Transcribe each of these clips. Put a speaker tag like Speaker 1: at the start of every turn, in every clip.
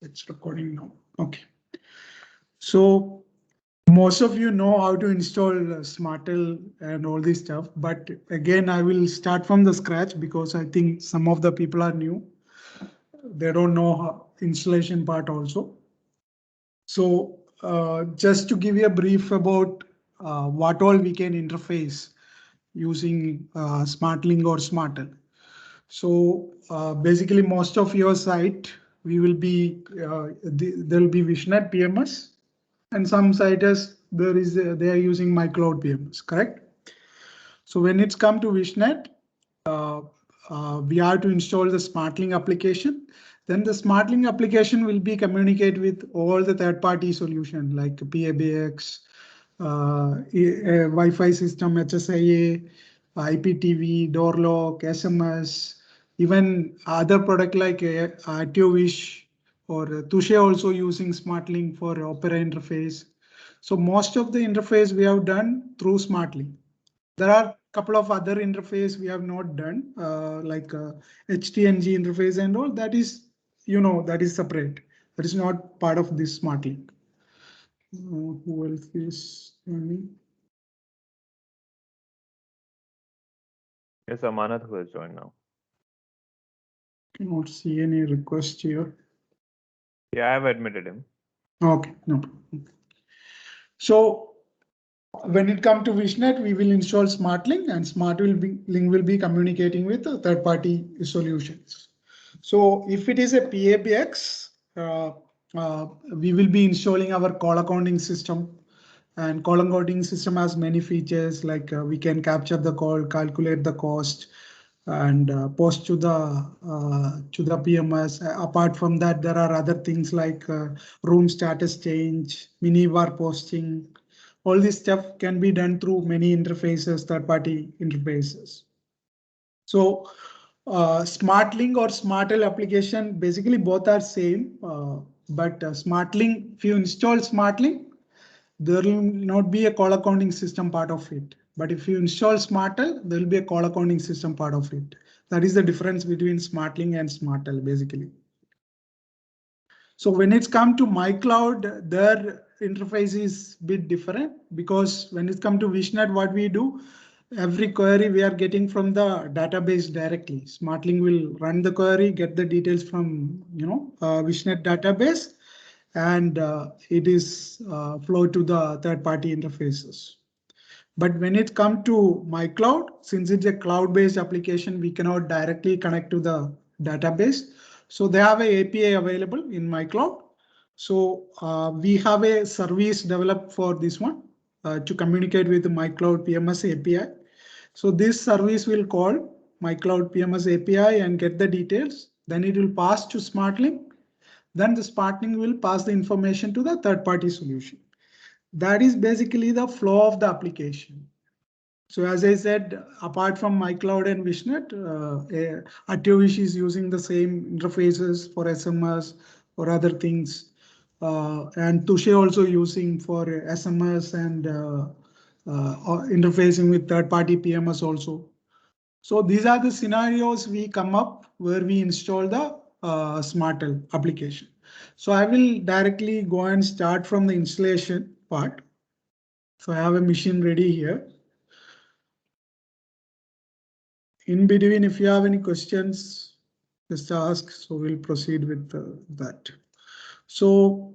Speaker 1: It's recording now. Okay. So most of you know how to install Smartel and all this stuff, but again, I will start from the scratch because I think some of the people are new. They don't know installation part also. So just to give you a brief about what all we can interface using SmartLink or Smartel. So basically most of your site, we will be, there will be Vishnet PMS and some sites they are using MyCloud PMS, correct? So when it's come to Vishnet, we have to install the SmartLink application. Then the SmartLink application will be communicate with all the third-party solution like PABX, Wi-Fi system, HSIA, IPTV, door lock, SMS, even other product like Activish or Tushe also using SmartLink for Opera interface. So most of the interface we have done through SmartLink. There are a couple of other interface we have not done, like HTNG interface and all. That is, that is separate. That is not part of this SmartLink. Who else is joining?
Speaker 2: Yes, Amanat who has joined now.
Speaker 1: Cannot see any request here.
Speaker 2: Yeah, I have admitted him.
Speaker 1: Okay, no problem. So when it comes to Vishnet, we will install SmartLink and SmartLink will be communicating with third-party solutions. So if it is a PABX, we will be installing our call accounting system. And call accounting system has many features like we can capture the call, calculate the cost, and post to the PMS. Apart from that, there are other things like room status change, minibar posting. All this stuff can be done through many interfaces, third-party interfaces. So SmartLink or SmartL application, basically both are same, but SmartLink, if you install SmartLink, there will not be a call accounting system part of it. But if you install SmartL, there will be a call accounting system part of it. That is the difference between SmartLink and SmartL, basically. So when it's come to MyCloud, their interface is a bit different because when it's come to Vishnet, what we do, every query we are getting from the database directly. SmartLink will run the query, get the details from Vishnet database, and it is flow to the third-party interfaces. But when it comes to MyCloud, since it's a cloud-based application, we cannot directly connect to the database. So they have an API available in MyCloud. So we have a service developed for this one to communicate with the MyCloud PMS API. So this service will call MyCloud PMS API and get the details. Then it will pass to SmartLink. Then the SmartLink will pass the information to the third-party solution. That is basically the flow of the application. So as I said, apart from MyCloud and Vishnet, Activish is using the same interfaces for SMS or other things. And Tushe also using for SMS and interfacing with third-party PMS also. So these are the scenarios we come up where we install the SmartL application. So I will directly go and start from the installation part. So I have a machine ready here. In between, if you have any questions, just ask. So we'll proceed with that. So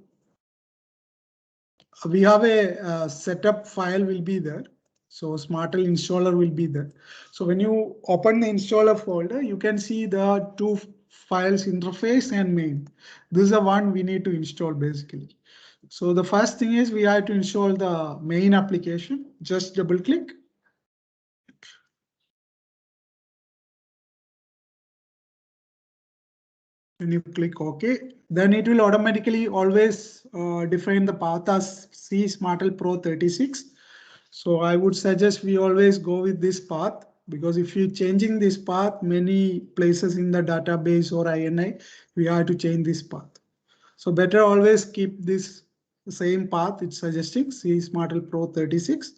Speaker 1: we have a setup file will be there. So SmartL installer will be there. So when you open the installer folder, you can see the two files, interface and main. This is the one we need to install basically. So the first thing is we have to install the main application. Just double click. When you click OK, then it will automatically always define the path as C SmartL Pro 36. So I would suggest we always go with this path because if you're changing this path, many places in the database or INI, we have to change this path. So better always keep this same path. It's suggesting C SmartL Pro 36.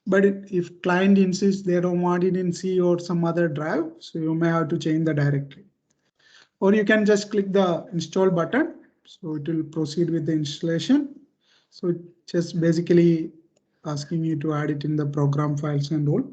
Speaker 1: But if client insists they don't want it in C or some other drive, so you may have to change the directory. Or you can just click the install button So it will proceed with the installation. So it just basically asking you to add it in the program files and all.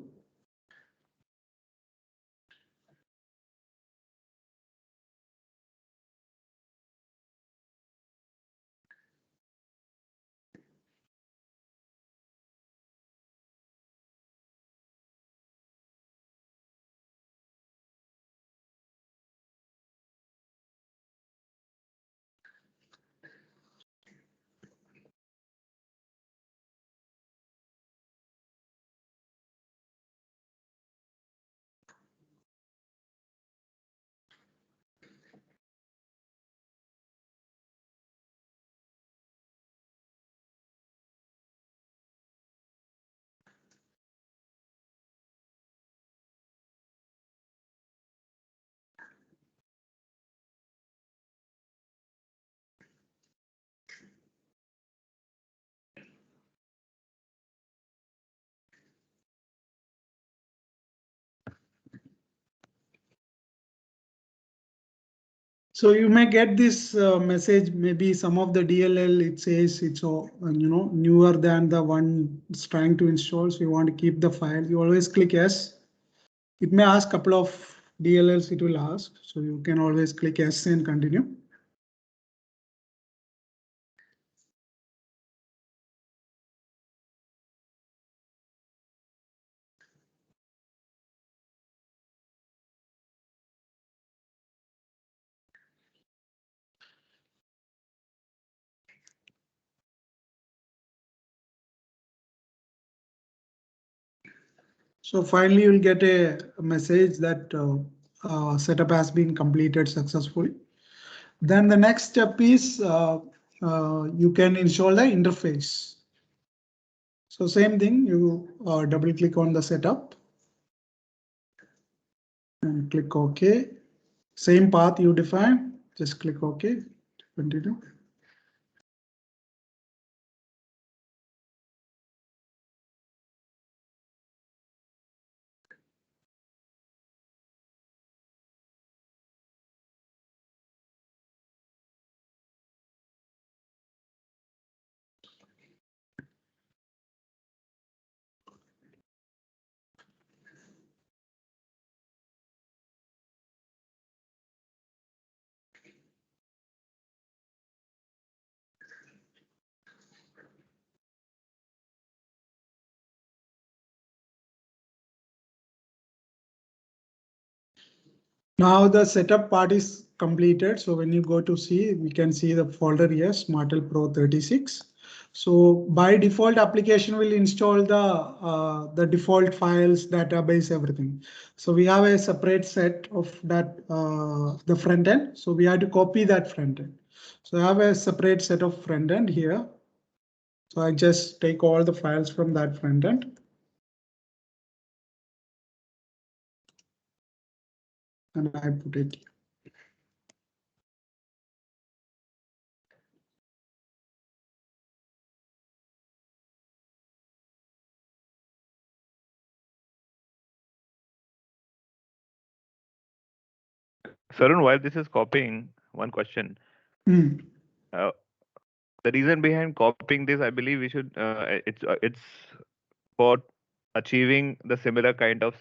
Speaker 1: So you may get this message, maybe some of the DLL, it says it's newer than the one it's trying to install. So you want to keep the file. You always click yes. It may ask a couple of DLLs, it will ask. So you can always click yes and continue. So finally, you'll get a message that setup has been completed successfully. Then the next step is you can install the interface. So same thing, you double click on the setup and click OK. Same path you define, just click OK, continue. Now the setup part is completed. So when you go to see, we can see the folder here, SmartL Pro 36. So by default, application will install the default files, database, everything. So we have a separate set of that the front end. So we have to copy that front end. So I have a separate set of front end here. So I just take all the files from that front end. And I put it.
Speaker 2: Sarun, while this is copying, one question.
Speaker 1: Mm.
Speaker 2: The reason behind copying this, I believe we should. It's for achieving the similar kind of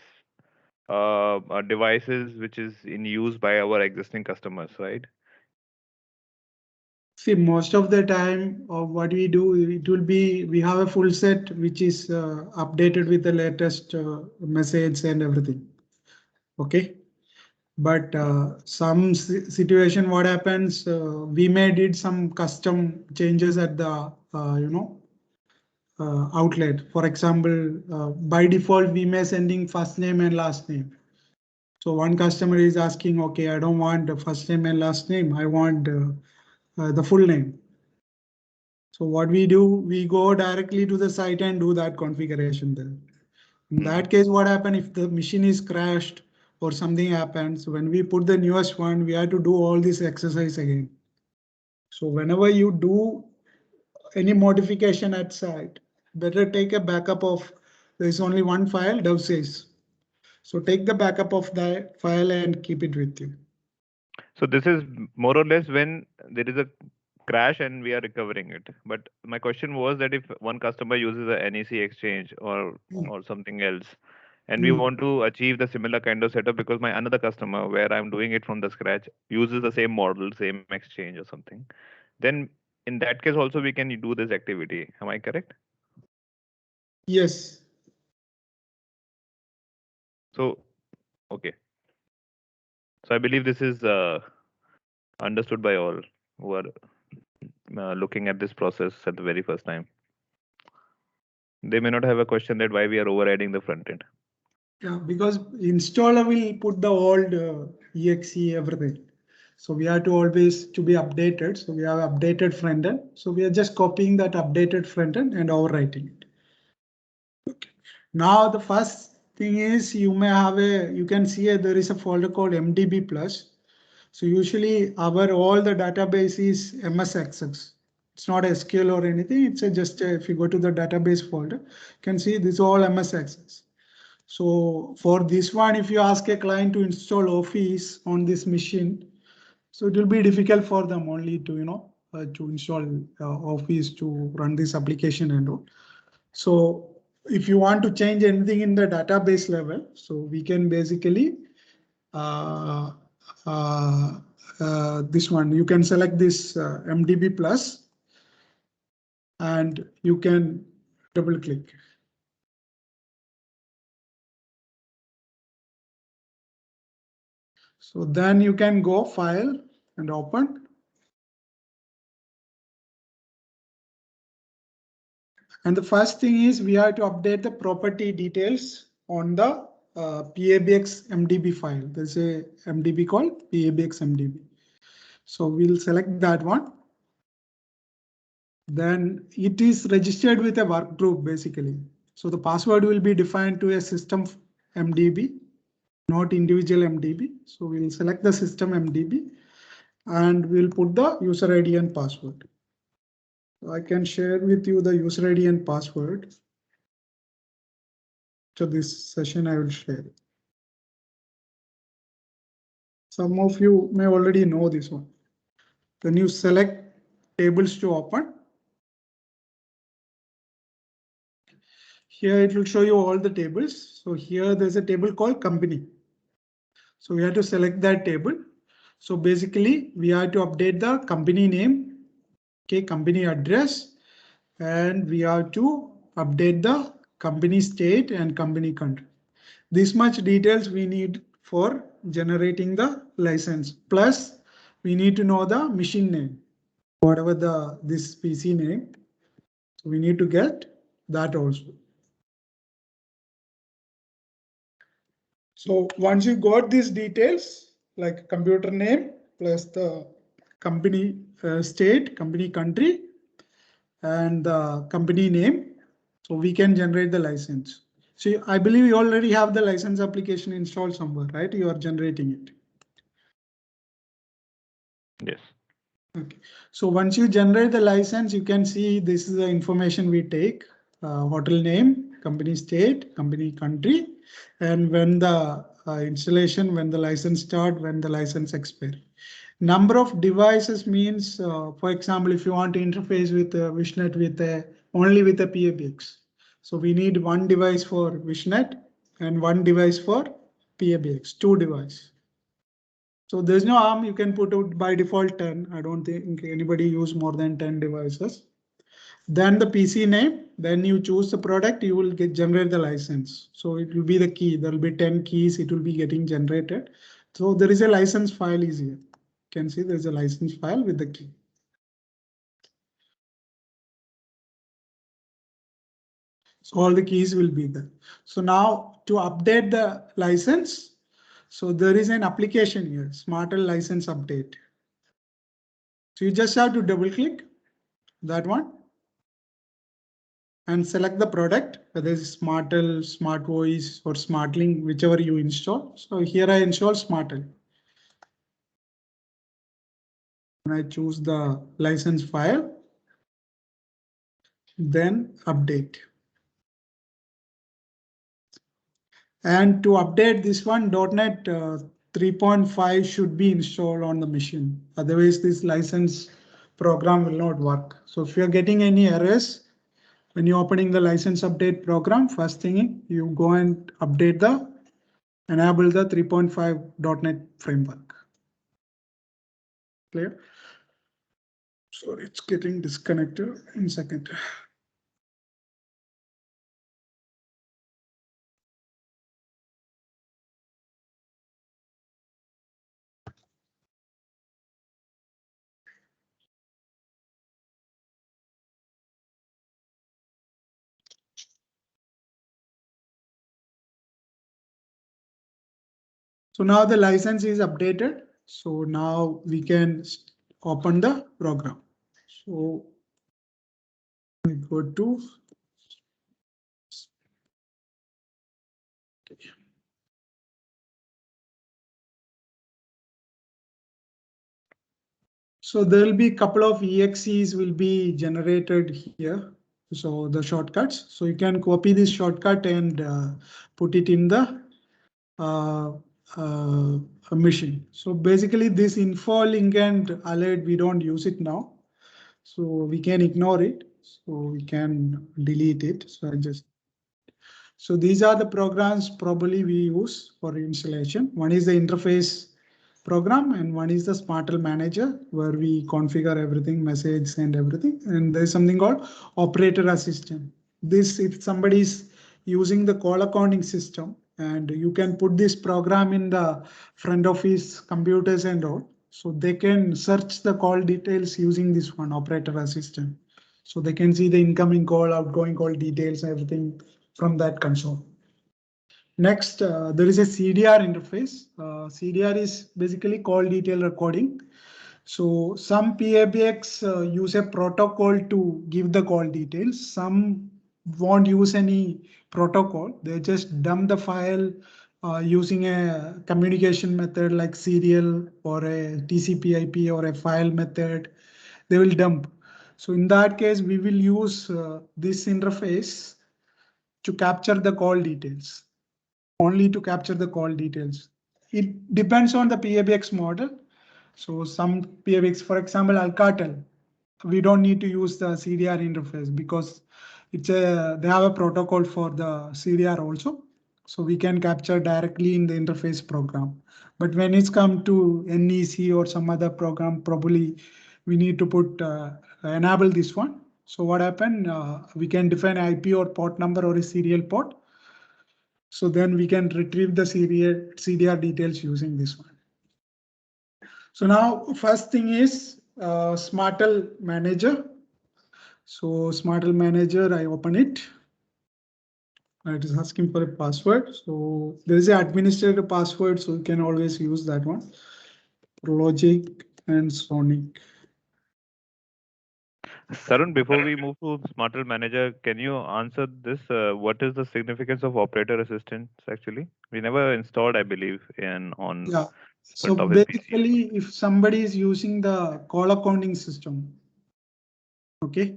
Speaker 2: devices which is in use by our existing customers, right?
Speaker 1: See, most of the time, what we do, it will be, we have a full set which is updated with the latest message and everything. Okay. But some situation, what happens, we may did some custom changes at the, outlet. For example, by default, we may sending first name and last name. So one customer is asking, okay, I don't want the first name and last name. I want the full name. So what we do, we go directly to the site and do that configuration there. In that case, what happens if the machine is crashed or something happens, when we put the newest one, we have to do all this exercise again. So whenever you do any modification at site, better take a backup of, there's only one file, dev says. So take the backup of that file and keep it with you.
Speaker 2: So this is more or less when there is a crash and we are recovering it. But my question was that if one customer uses a NEC exchange or something else, and we want to achieve the similar kind of setup because my another customer where I'm doing it from the scratch uses the same model, same exchange or something, then in that case also we can do this activity. Am I correct?
Speaker 1: Yes.
Speaker 2: So, okay. So I believe this is understood by all who are looking at this process at the very first time. They may not have a question that why we are overriding the front end.
Speaker 1: Yeah, because installer will put the old exe everything. So we have to always to be updated. So we have updated front end. So we are just copying that updated front end and overwriting it. Okay. Now the first thing is you may have you can see there is a folder called MDB plus. So usually our all the database is MS Access. It's not SQL or anything. It's just if you go to the database folder, you can see this all MS Access. So for this one, if you ask a client to install Office on this machine, so it will be difficult for them only to, to install Office to run this application and all. So if you want to change anything in the database level, so we can basically this one, you can select this MDB plus and you can double click. So then you can go file and open. And the first thing is we have to update the property details on the PABX MDB file. There's a MDB called PABX MDB. So we'll select that one. Then it is registered with a work group basically. So the password will be defined to a system MDB, not individual MDB. So we'll select the system MDB and we'll put the user ID and password. I can share with you the user ID and password. To this session, I will share. Some of you may already know this one. Then you select tables to open. Here it will show you all the tables. So here there's a table called company. So we have to select that table. So basically we have to update the company name, okay, company address, and we have to update the company state and company country. This much details we need for generating the license. Plus we need to know the machine name, whatever this PC name. So we need to get that also. So once you got these details like computer name plus the company state, company country, and the company name, so we can generate the license. So I believe you already have the license application installed somewhere, right? You are generating it.
Speaker 2: Yes.
Speaker 1: Okay. So once you generate the license, you can see this is the information we take, hotel name, company state, company country, and when the installation, when the license start, when the license expire. Number of devices means, for example, if you want to interface with Wishnet with only with a PABX. So we need one device for Wishnet and one device for PABX, 2 devices. So there's no harm, you can put out by default 10. I don't think anybody use more than 10 devices. Then the PC name, then you choose the product, you will generate the license. So it will be the key. There will be 10 keys, it will be getting generated. So there is a license file is here. You can see there's a license file with the key. So all the keys will be there. So now to update the license, so there is an application here, Smarter License Update. So you just have to double click that one and select the product, whether it's Smartel, Smart Voice or SmartLink, whichever you install. So here I install Smartel. And I choose the license file, then update. And to update this one, .NET 3.5 should be installed on the machine. Otherwise, this license program will not work. So if you're getting any errors, when you're opening the license update program, first thing you go and enable the 3.5 .NET framework. Clear? Sorry, it's getting disconnected in a second. So now the license is updated. So now we can open the program. So we go to So there will be a couple of EXEs will be generated here. So the shortcuts. So you can copy this shortcut and put it in the machine. So basically this info link and alert, we don't use it now. So we can ignore it. So we can delete it. So these are the programs probably we use for installation. One is the interface program and one is the SmartL manager where we configure everything, message and everything. And there's something called operator assistant. This, if somebody is using the call accounting system, and you can put this program in the front office computers and all, so they can search the call details using this one operator assistant. So they can see the incoming call, outgoing call details, everything from that console. Next, there is a CDR interface. CDR is basically call detail recording. So some PABX use a protocol to give the call details. Some won't use any protocol. They just dump the file using a communication method like serial or a TCP/IP or a file method. They will dump. So in that case, we will use this interface to capture the call details, only to capture the call details. It depends on the PABX model. So some PABX, for example, Alcatel, we don't need to use the CDR interface because they have a protocol for the CDR also. So we can capture directly in the interface program. But when it's come to NEC or some other program, probably we need to enable this one. So what happened? We can define IP or port number or a serial port. So then we can retrieve the CDR details using this one. So now first thing is SmartL manager. So SmartL manager, I open it. It is asking for a password. So there is an administrator password, so you can always use that one. Logic and Sonic.
Speaker 2: Sarun, before we move to SmartL Manager, can you answer this? What is the significance of operator assistance actually? We never installed, I believe, on
Speaker 1: Yeah. So
Speaker 2: front office PC.
Speaker 1: basically, if somebody is using the call accounting system, okay.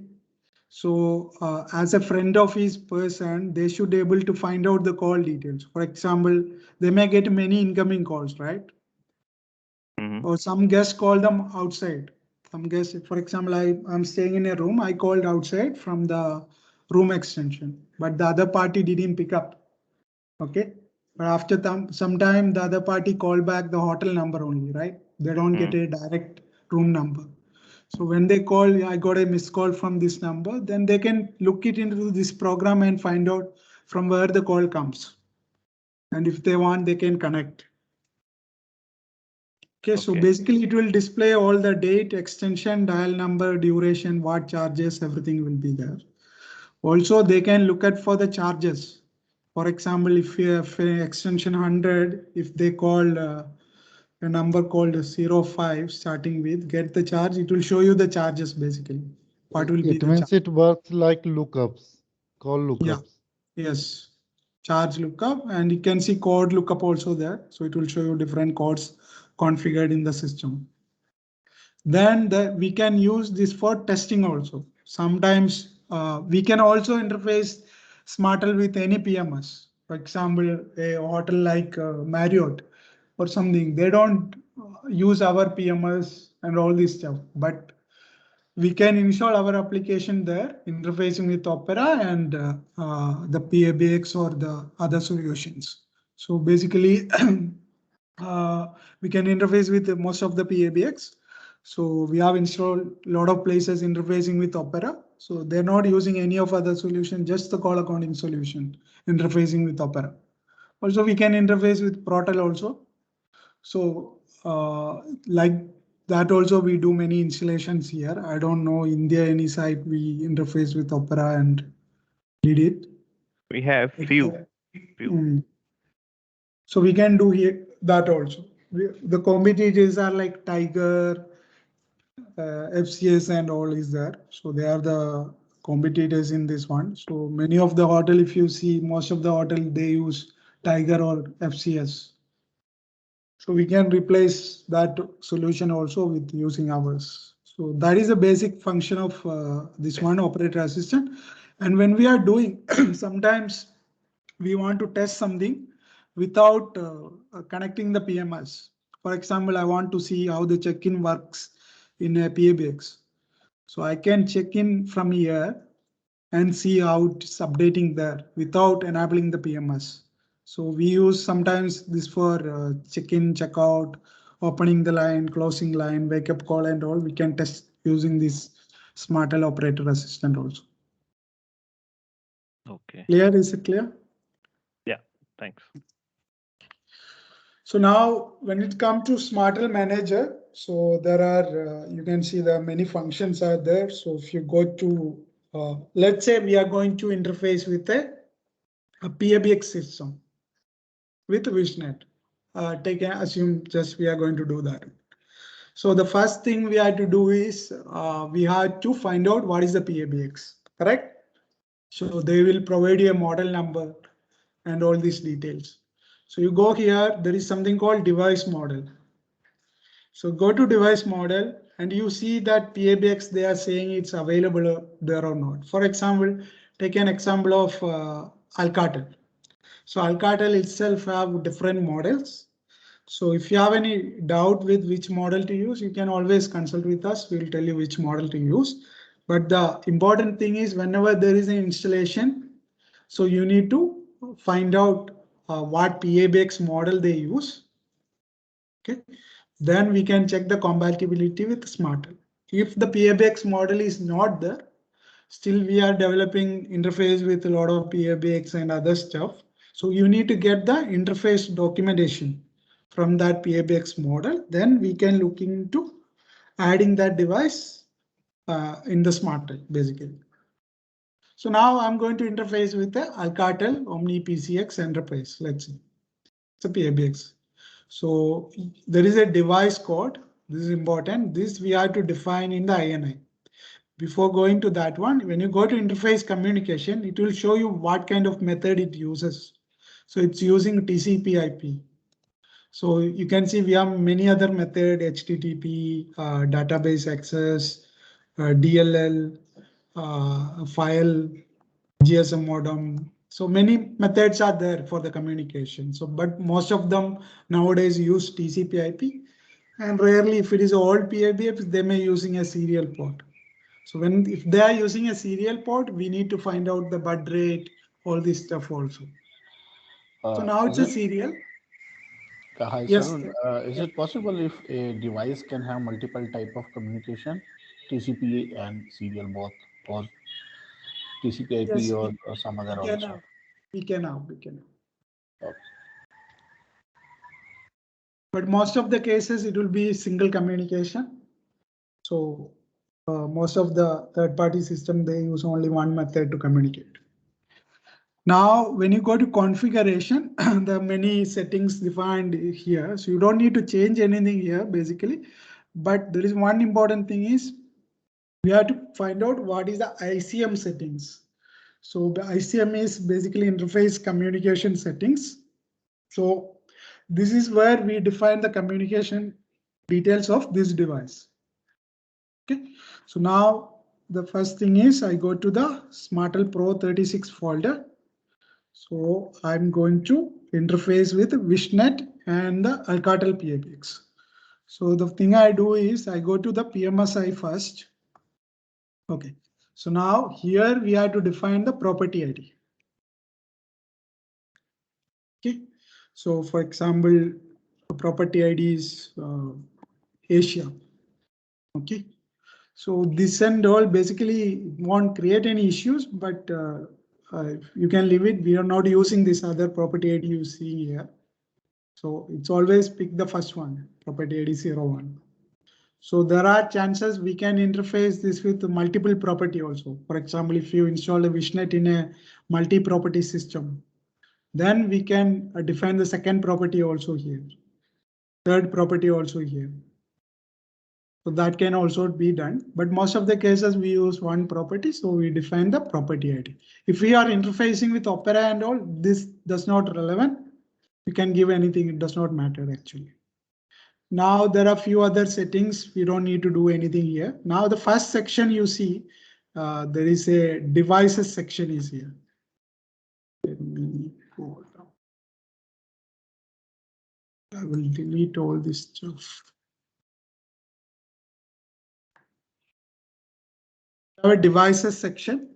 Speaker 1: So as a front office person, they should be able to find out the call details. For example, they may get many incoming calls, right? Or some guests call them outside. Some guests, for example, I'm staying in a room. I called outside from the room extension, but the other party didn't pick up. Okay. But after some time, the other party called back the hotel number only, right? They don't get a direct room number. So when they call, I got a missed call from this number, then they can look it into this program and find out from where the call comes. And if they want, they can connect. Okay, so basically it will display all the date, extension, dial number, duration, what charges, everything will be there. Also, they can look at for the charges. For example, if you have extension 100, if they call a number called 05 starting with get the charge, it will show you the charges basically. What will be the charge?
Speaker 3: It works like lookups, call lookups.
Speaker 1: Yeah. Yes. Charge lookup, and you can see code lookup also there. So it will show you different codes configured in the system. Then we can use this for testing also. Sometimes we can also interface SmartL with any PMS. For example, a hotel like Marriott or something, they don't use our PMS and all this stuff. But we can install our application there, interfacing with Opera and the PABX or the other solutions. So basically, we can interface with most of the PABX. So we have installed a lot of places interfacing with Opera. So they're not using any of other solution, just the call accounting solution interfacing with Opera. Also, we can interface with Protel also. So like that also we do many installations here. I don't know India any site we interface with Opera and did it.
Speaker 2: We have few.
Speaker 1: So we can do here that also. The competitors are like Tiger, FCS and all is there. So they are the competitors in this one. So many of the hotel, if you see most of the hotel, they use Tiger or FCS. So we can replace that solution also with using ours. So that is a basic function of this one operator assistant. And when we are doing, sometimes we want to test something without connecting the PMS. For example, I want to see how the check-in works in a PABX. So I can check in from here and see how it's updating there without enabling the PMS. So we use sometimes this for check-in, check-out, opening the line, closing line, wake up call and all. We can test using this SmartL operator assistant also.
Speaker 2: Okay.
Speaker 1: Clear? Is it clear?
Speaker 2: Yeah, thanks.
Speaker 1: So now when it comes to SmartL Manager, so there are, you can see there are many functions are there. So if you go to, let's say we are going to interface with a PABX system with Wishnet. Assume just we are going to do that. So the first thing we have to do is we have to find out what is the PABX, correct? So they will provide you a model number and all these details. So you go here, there is something called device model. So go to device model and you see that PABX, they are saying it's available there or not. For example, take an example of Alcatel. So Alcatel itself have different models. So if you have any doubt with which model to use, you can always consult with us. We'll tell you which model to use. But the important thing is whenever there is an installation, so you need to find out what PABX model they use. Okay, then we can check the compatibility with SmartL. If the PABX model is not there, still we are developing interface with a lot of PABX and other stuff. So you need to get the interface documentation from that PABX model. Then we can look into adding that device in the SmartL basically. So now I'm going to interface with the Alcatel Omni PCX Enterprise. Let's see. It's a PABX. So there is a device code. This is important. This we have to define in the INI. Before going to that one, when you go to interface communication, it will show you what kind of method it uses. So it's using TCP/IP. So you can see we have many other method, HTTP, database access, DLL, file, GSM modem. So many methods are there for the communication. So, but most of them nowadays use TCP/IP, and rarely, if it is old PABX, they may using a serial port. So if they are using a serial port, we need to find out the baud rate, all this stuff also. So now it's a serial.
Speaker 4: Hi,
Speaker 1: Yes.
Speaker 4: Sarun. Is it possible if a device can have multiple type of communication, TCP and serial both, or TCP/IP
Speaker 1: Yes,
Speaker 4: or some other also?
Speaker 1: We can have.
Speaker 4: Okay.
Speaker 1: But most of the cases, it will be single communication. So most of the third-party system, they use only one method to communicate. Now, when you go to configuration, there are many settings defined here. So you don't need to change anything here, basically. But there is one important thing is we have to find out what is the ICM settings. So the ICM is basically interface communication settings. So this is where we define the communication details of this device. Okay, so now the first thing is I go to the SmartL Pro 36 folder. So I'm going to interface with Wishnet and the Alcatel PABX. So the thing I do is I go to the PMSI first. Okay, so now here we have to define the property ID. Okay, so for example, the property ID is Asia. Okay, so this and all basically won't create any issues, but you can leave it. We are not using this other property ID you see here. So it's always pick the first one, property ID 01. So there are chances we can interface this with multiple property also. For example, if you install a Vishnet in a multi-property system, then we can define the second property also here, third property also here. So that can also be done, but most of the cases we use one property, so we define the property ID. If we are interfacing with Opera and all, this does not relevant. You can give anything, it does not matter actually. Now there are few other settings. We don't need to do anything here. Now the first section you see, there is a devices section is here. Let me go down. I will delete all this stuff. Our devices section.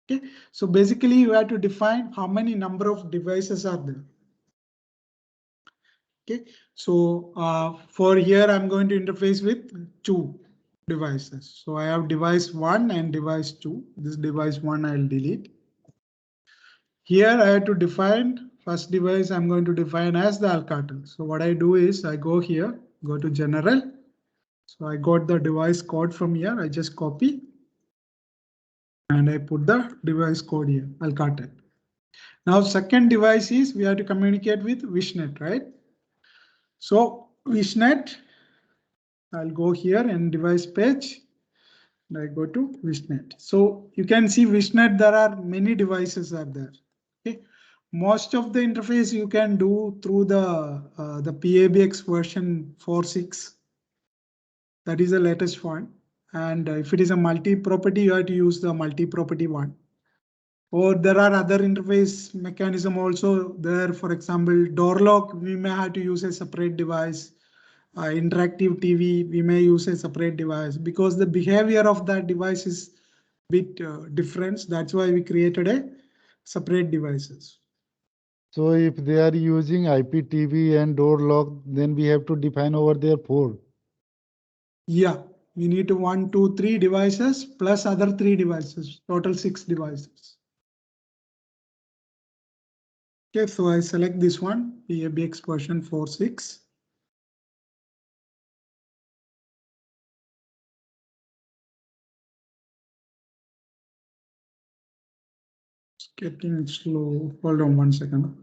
Speaker 1: Okay, so basically you have to define how many number of devices are there. Okay, so for here I'm going to interface with 2 devices. So I have device 1 and device 2. This device 1 I'll delete. Here I have to define first device I'm going to define as the Alcatel. So what I do is I go here, go to general. So I got the device code from here. I just copy and I put the device code here, Alcatel. Now second device is we have to communicate with Vishnet, right? So Vishnet, I'll go here and device page. And I go to Vishnet. So you can see Vishnet, there are many devices are there. Okay. Most of the interface you can do through the PABX version 4.6. That is the latest one. And if it is a multi-property, you have to use the multi-property one. Or there are other interface mechanism also there. For example, door lock, we may have to use a separate device. Interactive TV, we may use a separate device because the behavior of that device is bit different. That's why we created a separate devices.
Speaker 3: So if they are using IPTV and door lock, then we have to define over there 4.
Speaker 1: Yeah, we need to 1, 2, 3 devices plus other 3 devices, total 6 devices. Okay, so I select this one, PABX version 4.6. It's getting slow. Hold on 1 second.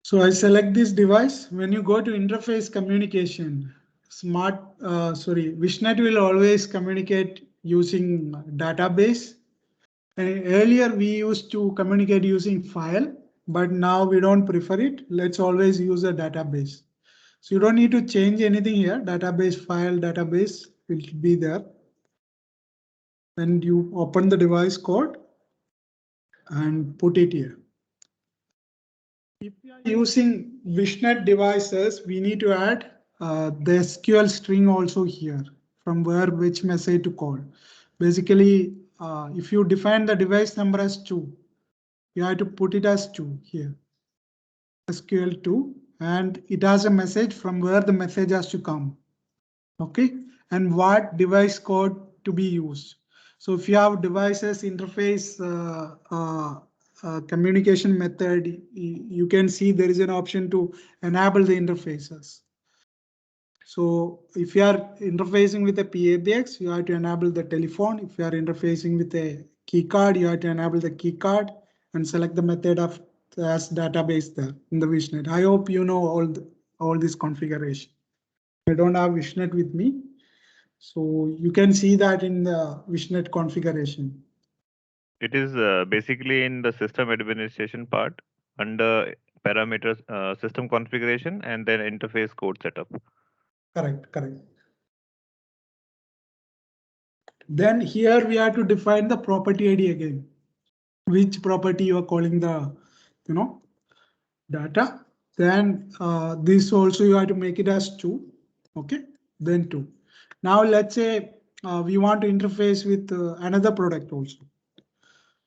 Speaker 1: So I select this device. When you go to interface communication, Vishnet will always communicate using database. And earlier we used to communicate using file, but now we don't prefer it. Let's always use a database. So you don't need to change anything here. Database file, database will be there. And you open the device code and put it here. If you are using Vishnet devices, we need to add the SQL string also here from which message to call. Basically, if you define the device number as 2, you have to put it as 2 here. SQL2, and it has a message from where the message has to come. Okay, and what device code to be used. So if you have devices interface communication method, you can see there is an option to enable the interfaces. So if you are interfacing with a PABX, you have to enable the telephone. If you are interfacing with a key card, you have to enable the key card and select the method of as database there in the Vishnet. I hope you know all this configuration. I don't have Vishnet with me, so you can see that in the Vishnet configuration.
Speaker 2: It is basically in the system administration part under parameters, system configuration, and then interface code setup.
Speaker 1: Correct, correct. Then here we have to define the property ID again. Which property you are calling the, data. Then this also you have to make it as 2. Okay, then 2. Now let's say we want to interface with another product also.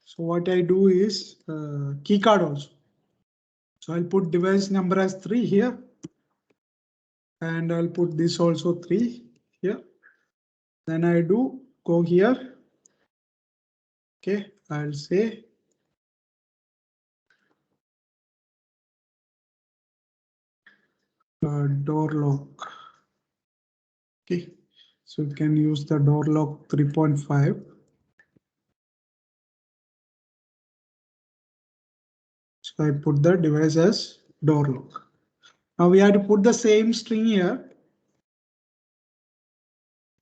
Speaker 1: So what I do is keycard also. So I'll put device number as 3 here. And I'll put this also 3 here. Then I do go here. Okay, I'll say door lock. Okay, so you can use the door lock 3.5. So I put the device as door lock. Now we have to put the same string here.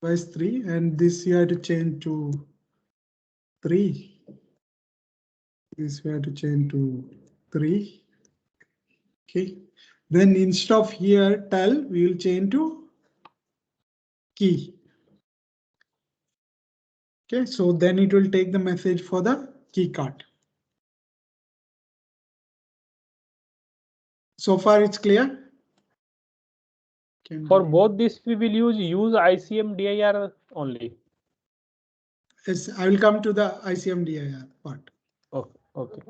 Speaker 1: Device 3, and this you have to change to 3. This we have to change to 3. Okay. Then instead of here tell, we will change to key. Okay, so then it will take the message for the key card. So far it's clear.
Speaker 5: For both this, we will use ICM DIR only.
Speaker 1: Yes, I will come to the ICM DIR part.
Speaker 5: Okay.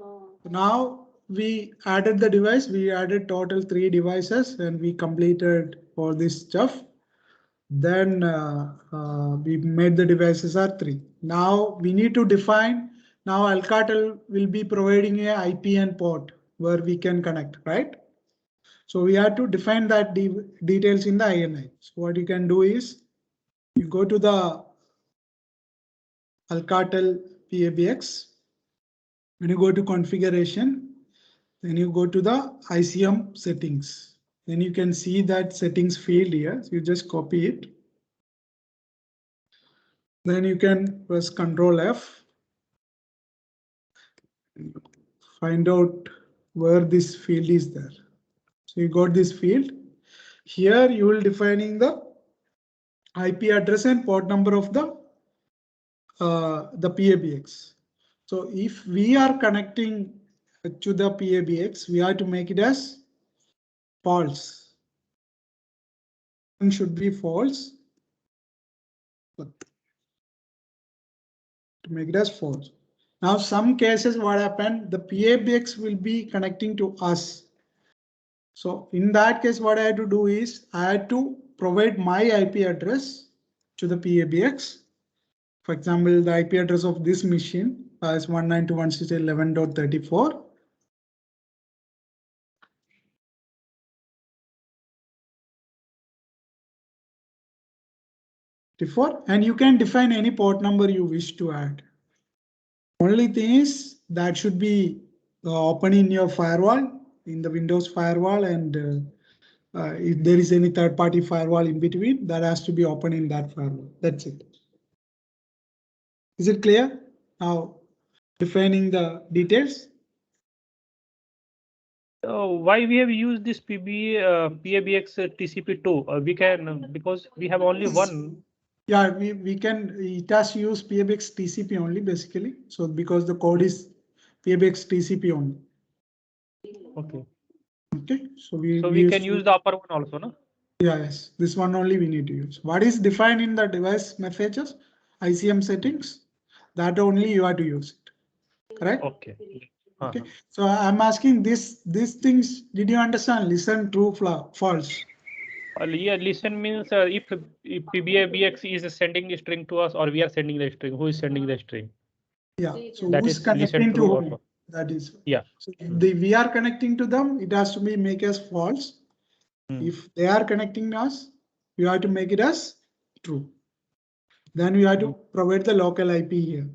Speaker 1: Now we added the device. We added total 3 devices and we completed all this stuff. Then we made the devices are 3. Now we need to define. Now Alcatel will be providing a IPN port where we can connect, right? So we have to define that details in the INI. So what you can do is you go to the Alcatel PABX. When you go to configuration, then you go to the ICM settings. Then you can see that settings field here. So you just copy it. Then you can press Ctrl F. Find out where this field is there. So you got this field. Here you will defining the IP address and port number of the PABX. So if we are connecting to the PABX, we have to make it as false. It should be false. To make it as false. Now some cases what happened, the PABX will be connecting to us. So in that case, what I had to do is I had to provide my IP address to the PABX. For example, the IP address of this machine is 192.168.11.34. And you can define any port number you wish to add. Only thing is that should be open in your firewall, in the Windows firewall, and if there is any third-party firewall in between, that has to be open in that firewall. That's it. Is it clear? Now defining the details.
Speaker 5: Why we have used this PABX TCP2? We can because we have only one.
Speaker 1: Yeah, we can. It has to use PABX TCP only basically. So because the code is PABX TCP only.
Speaker 5: Okay.
Speaker 1: Okay. So we
Speaker 5: can use the upper one also, no?
Speaker 1: Yeah, yes. This one only we need to use. What is defined in the device messages, ICM settings, that only you have to use it. Correct?
Speaker 5: Okay.
Speaker 1: Okay. So I'm asking these things. Did you understand? Listen, true, false.
Speaker 5: Yeah, listen means if PABX is sending the string to us or we are sending the string, who is sending the string?
Speaker 1: Yeah. So
Speaker 5: that
Speaker 1: who's
Speaker 5: is
Speaker 1: connecting to whom?
Speaker 5: Or
Speaker 1: That is.
Speaker 5: Yeah.
Speaker 1: So we are connecting to them. It has to be make as false. If they are connecting us, you have to make it as true. Then you have to provide the local IP here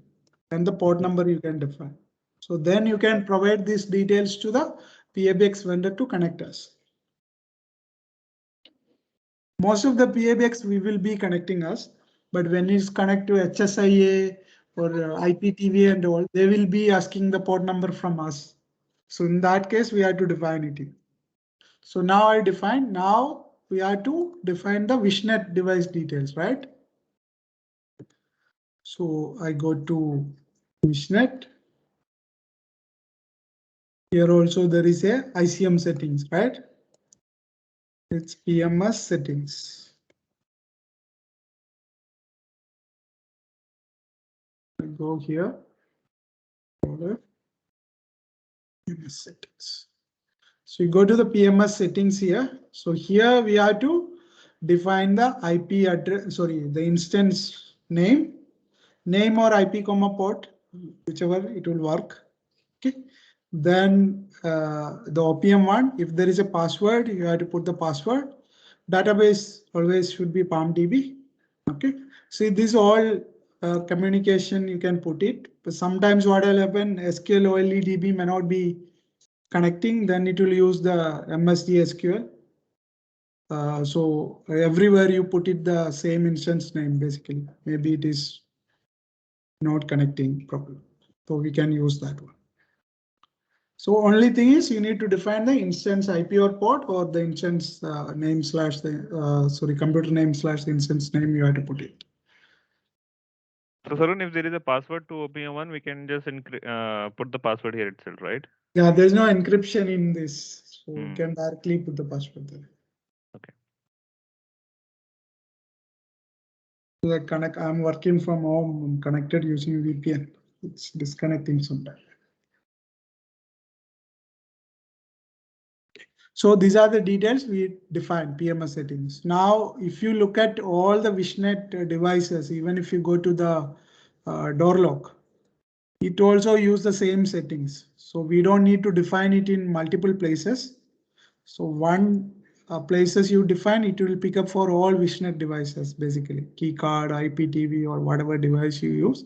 Speaker 1: and the port number you can define. So then you can provide these details to the PABX vendor to connect us. Most of the PABX we will be connecting us, but when it's connect to HSIA or IPTV and all, they will be asking the port number from us. So in that case, we have to define it here. So now I define, now we have to define the Wishnet device details, right? So I go to Wishnet. Here also there is a ICM settings, right? It's PMS settings. I go here. PMS settings. So you go to the PMS settings here. So here we have to define the IP address, sorry, the instance name or IP comma port, whichever it will work. Okay. Then the OPM one, if there is a password, you have to put the password. Database always should be PalmDB. Okay. See, this all communication you can put it, but sometimes what will happen, SQL OLEDB may not be connecting, then it will use the MSD SQL. So everywhere you put it the same instance name, basically. Maybe it is not connecting properly. So we can use that one. So only thing is you need to define the instance IP or port or the instance name slash the sorry, computer name slash the instance name you have to put it.
Speaker 2: So Sarun, if there is a password to OPM1, we can just put the password here itself, right?
Speaker 1: Yeah, there's no encryption in this, so you can directly put the password there.
Speaker 2: Okay.
Speaker 1: So that connect. I'm working from home. I'm connected using VPN. It's disconnecting sometimes. So these are the details we defined PMS settings. Now, if you look at all the Wishnet devices, even if you go to the door lock, it also use the same settings. So we don't need to define it in multiple places. So one places you define, it will pick up for all Wishnet devices, basically key card, IPTV or whatever device you use.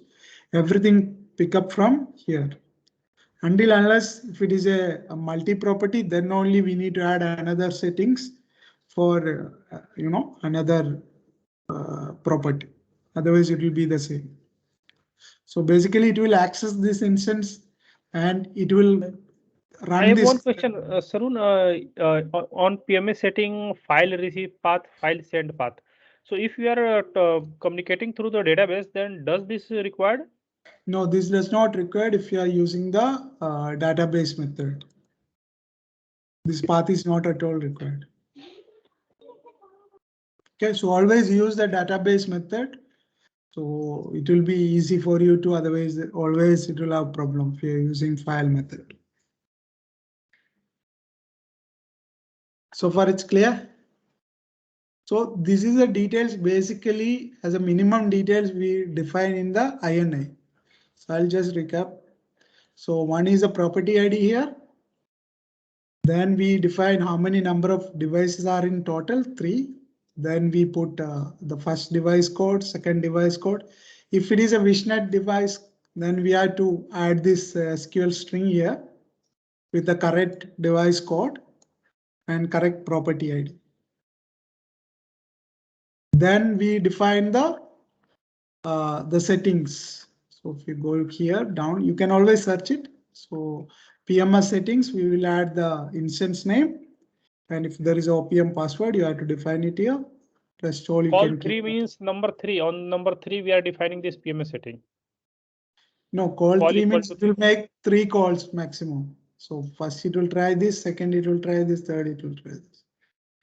Speaker 1: Everything pick up from here. Until unless if it is a multi-property, then only we need to add another settings for another property. Otherwise, it will be the same. So basically, it will access this instance and it will run
Speaker 5: I have
Speaker 1: this.
Speaker 5: one question, Sarun, on PMS setting file receive path, file send path. So if you are communicating through the database, then does this required?
Speaker 1: No, this does not require if you are using the database method. This path is not at all required. Okay, so always use the database method. So it will be easy for you to, otherwise always it will have problem if you're using file method. So far it's clear. So this is the details basically as a minimum details we define in the INI. So I'll just recap. So one is a property ID here. Then we define how many number of devices are in total, 3. Then we put the first device code, second device code. If it is a Wishnet device, then we have to add this SQL string here with the correct device code and correct property ID. Then we define the settings. So if you go here down, you can always search it. So PMS settings, we will add the instance name. And if there is OPM password, you have to define it here. Rest all you
Speaker 5: Call
Speaker 1: can
Speaker 5: 3
Speaker 1: keep.
Speaker 5: means number 3. On number 3, we are defining this PMS setting.
Speaker 1: No, call 3
Speaker 5: equal
Speaker 1: means
Speaker 5: to
Speaker 1: it will make 3 calls maximum. So first it will try this, second it will try this, third it will try this.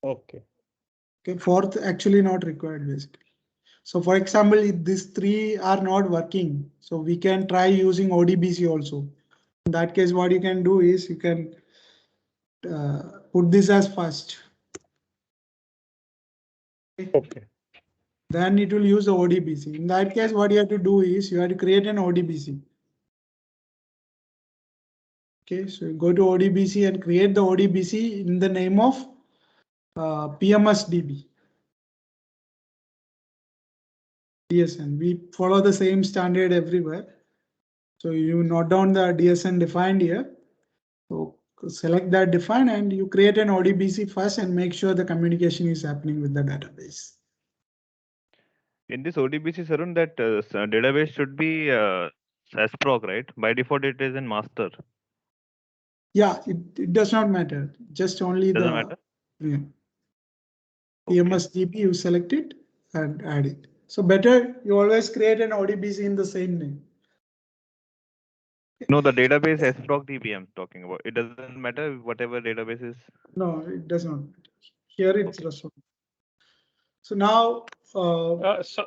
Speaker 5: Okay.
Speaker 1: Okay, fourth actually not required basically. So for example, if these 3 are not working, so we can try using ODBC also. In that case, what you can do is you can put this as first.
Speaker 5: Okay.
Speaker 1: Then it will use the ODBC. In that case, what you have to do is you have to create an ODBC. Okay, so you go to ODBC and create the ODBC in the name of PMSDB. DSN. We follow the same standard everywhere. So you note down the DSN defined here. So select that define and you create an ODBC first and make sure the communication is happening with the database.
Speaker 2: In this ODBC, Sarun, that database should be SASPROC, right? By default, it is in master.
Speaker 1: Yeah, it does not matter. Just only
Speaker 2: Doesn't matter.
Speaker 1: Yeah.
Speaker 2: Okay.
Speaker 1: PMSDB, you select it and add it. So better you always create an ODBC in the same name.
Speaker 2: No, the database sprockdb I'm talking about. It doesn't matter whatever database is.
Speaker 1: No, it does not. Here it's
Speaker 2: Okay.
Speaker 1: Rasul. So now,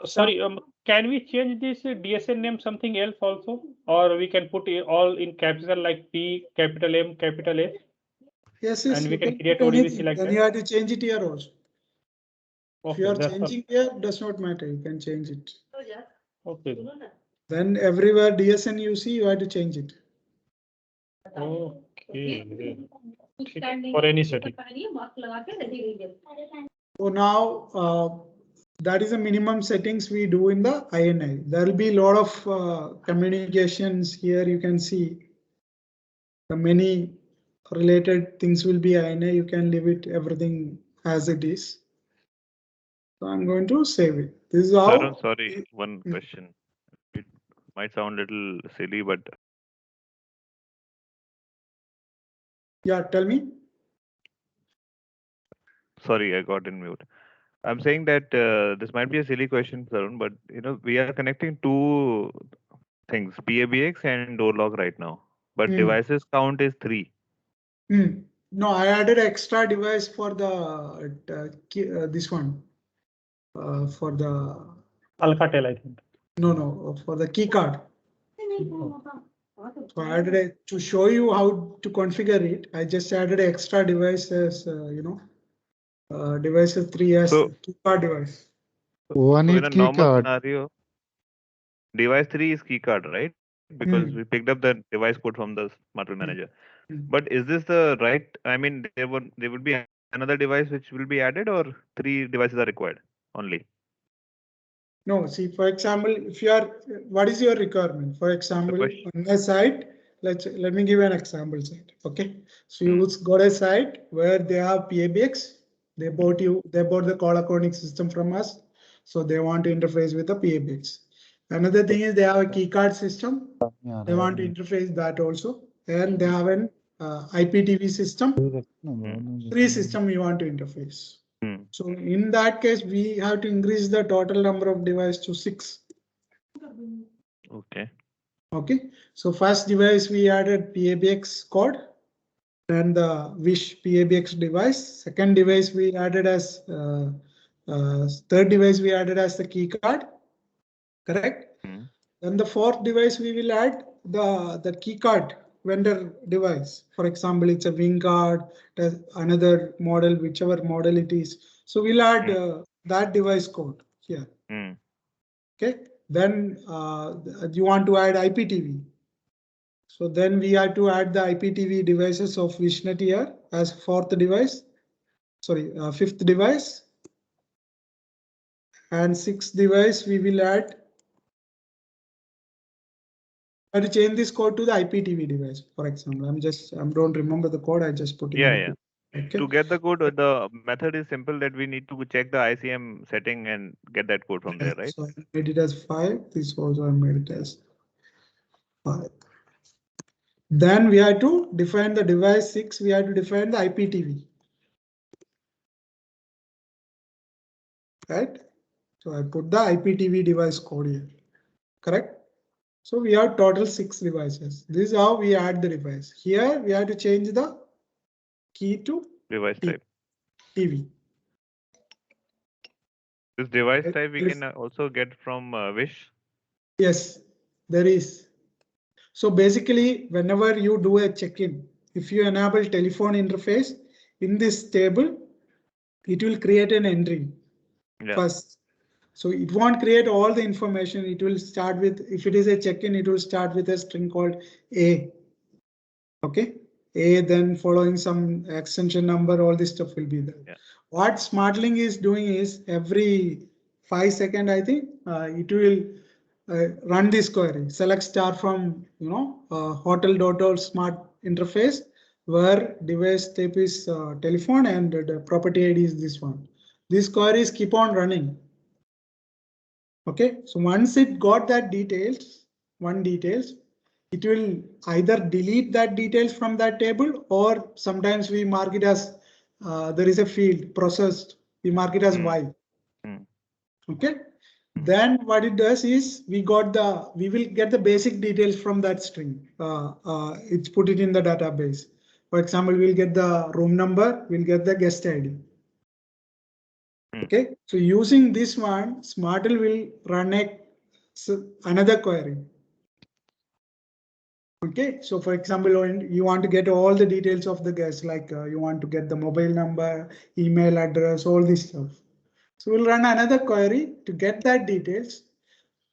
Speaker 5: Sorry, can we change this DSN name something else also, or we can put it all in capital like P, capital M, capital A,
Speaker 1: yes,
Speaker 5: and we
Speaker 1: you
Speaker 5: can
Speaker 1: can
Speaker 5: create
Speaker 1: put
Speaker 5: ODBC
Speaker 1: anything.
Speaker 5: like
Speaker 1: Then
Speaker 5: that?
Speaker 1: you have to change it here also. If
Speaker 5: Okay,
Speaker 1: you are
Speaker 5: that's all.
Speaker 1: changing here, does not matter. You can change it.
Speaker 5: Okay.
Speaker 1: Then everywhere DSN you see, you have to change it.
Speaker 5: Okay. For any setting.
Speaker 1: So now that is the minimum settings we do in the INI. There will be a lot of communications here. You can see the many related things will be INI. You can leave it everything as it is. So I'm going to save it. This is how.
Speaker 2: Tarun, sorry, one question. It might sound a little silly, but
Speaker 1: Yeah, tell me.
Speaker 2: sorry, I got in mute. I'm saying that this might be a silly question, Tarun, but we are connecting two things, PABX and door lock right now, but devices count is 3.
Speaker 1: No, I added extra device for the this one for the
Speaker 5: Alcatel, I think.
Speaker 1: no for the key card. So I added to show you how to configure it. I just added extra device as devices 3 as
Speaker 2: So-
Speaker 1: key card device.
Speaker 3: One
Speaker 2: So
Speaker 3: is
Speaker 2: in a
Speaker 3: key
Speaker 2: normal
Speaker 3: card.
Speaker 2: scenario, device 3 is keycard, right? Because we picked up the device code from the SmartWheel manager. But is this the right? I mean, there would be another device which will be added, or 3 devices are required only?
Speaker 1: No, see, for example, if you are, what is your requirement? For example,
Speaker 2: question-
Speaker 1: on a site, let me give you an example site. Okay, so you got a site where they have PABX. They bought the call accounting system from us, so they want to interface with the PABX. Another thing is they have a keycard system. They want to interface that also, and they have an IPTV system. 3 system you want to interface. So in that case, we have to increase the total number of devices to 6.
Speaker 2: Okay.
Speaker 1: Okay. So first device we added PABX code, then the Wish PABX device. Second device we added as third device we added as the key card. Correct. Then the fourth device we will add the key card vendor device. For example, it's a Wing card, another model, whichever model it is. So we'll add that device code here. Okay. Then you want to add IPTV. So then we have to add the IPTV devices of Wishnet here as fourth device. Sorry, fifth device. And sixth device we will add. I have to change this code to the IPTV device, for example. I don't remember the code. I just put in.
Speaker 2: Yeah.
Speaker 1: Okay.
Speaker 2: To get the code, the method is simple that we need to check the ICM setting and get that code from there, right?
Speaker 1: So I made it as 5. This also I made it as 5. Then we have to define the device 6. We have to define the IPTV. Right. So I put the IPTV device code here. Correct. So we have total 6 devices. This is how we add the device. Here we have to change the key to
Speaker 2: Device type.
Speaker 1: TV.
Speaker 2: This device type we can also get from Wish.
Speaker 1: Yes, there is. So basically, whenever you do a check-in, if you enable telephone interface in this table, it will create an entry first. So it won't create all the information. It will start with, if it is a check-in, it will start with a string called A. Okay, A, then following some extension number, all this stuff will be there. What SmartLink is doing is every 5 seconds, I think, it will run this query. Select star from hotel.all smart interface where device type is telephone and the property ID is this one. These queries keep on running. Okay, so once it got that details, it will either delete that details from that table, or sometimes we mark it as there is a field processed. We mark it as Y. Okay. Then what it does is we will get the basic details from that string. It's put it in the database. For example, we'll get the room number, we'll get the guest ID. Okay, so using this one, Smartle will run another query. Okay, so for example, you want to get all the details of the guest, like you want to get the mobile number, email address, all this stuff. So we'll run another query to get that details.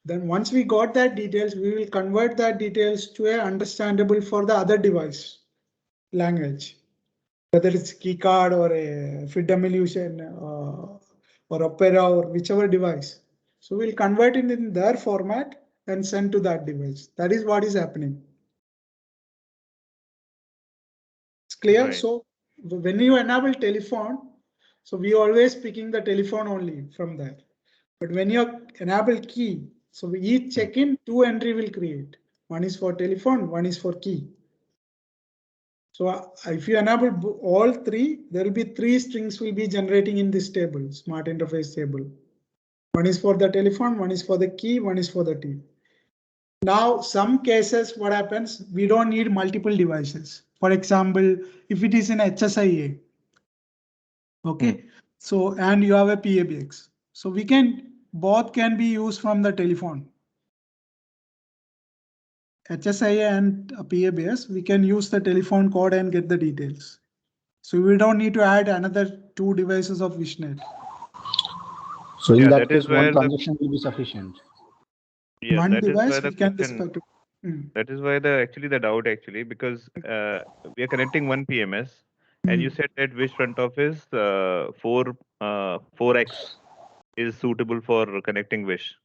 Speaker 1: Then once we got that details, we will convert that details to a understandable for the other device language, whether it's keycard or a FIDM or Opera or whichever device. So we'll convert it in their format and send to that device. That is what is happening. It's clear.
Speaker 2: Right.
Speaker 1: So when you enable telephone, so we always picking the telephone only from there. But when you enable key, so each check-in 2 entry will create. One is for telephone, one is for key. So if you enable all three, there will be 3 strings will be generating in this table, smart interface table. One is for the telephone, one is for the key, one is for the T. Now, some cases, what happens, we don't need multiple devices. For example, if it is in HSIA, okay, so and you have a PABX, so both can be used from the telephone. HSIA and PABS, we can use the telephone code and get the details. So we don't need to add another 2 devices of Wishnet.
Speaker 4: So in
Speaker 2: Yeah,
Speaker 4: that
Speaker 2: that is
Speaker 4: case, one
Speaker 2: where the-
Speaker 4: transaction will be sufficient.
Speaker 2: Yeah,
Speaker 1: One
Speaker 2: that is
Speaker 1: device
Speaker 2: why the
Speaker 1: we can
Speaker 2: question.
Speaker 1: respect.
Speaker 2: That is why the doubt actually, because we are connecting one PMS, and you said that Wish front office 4x is suitable for connecting Wish.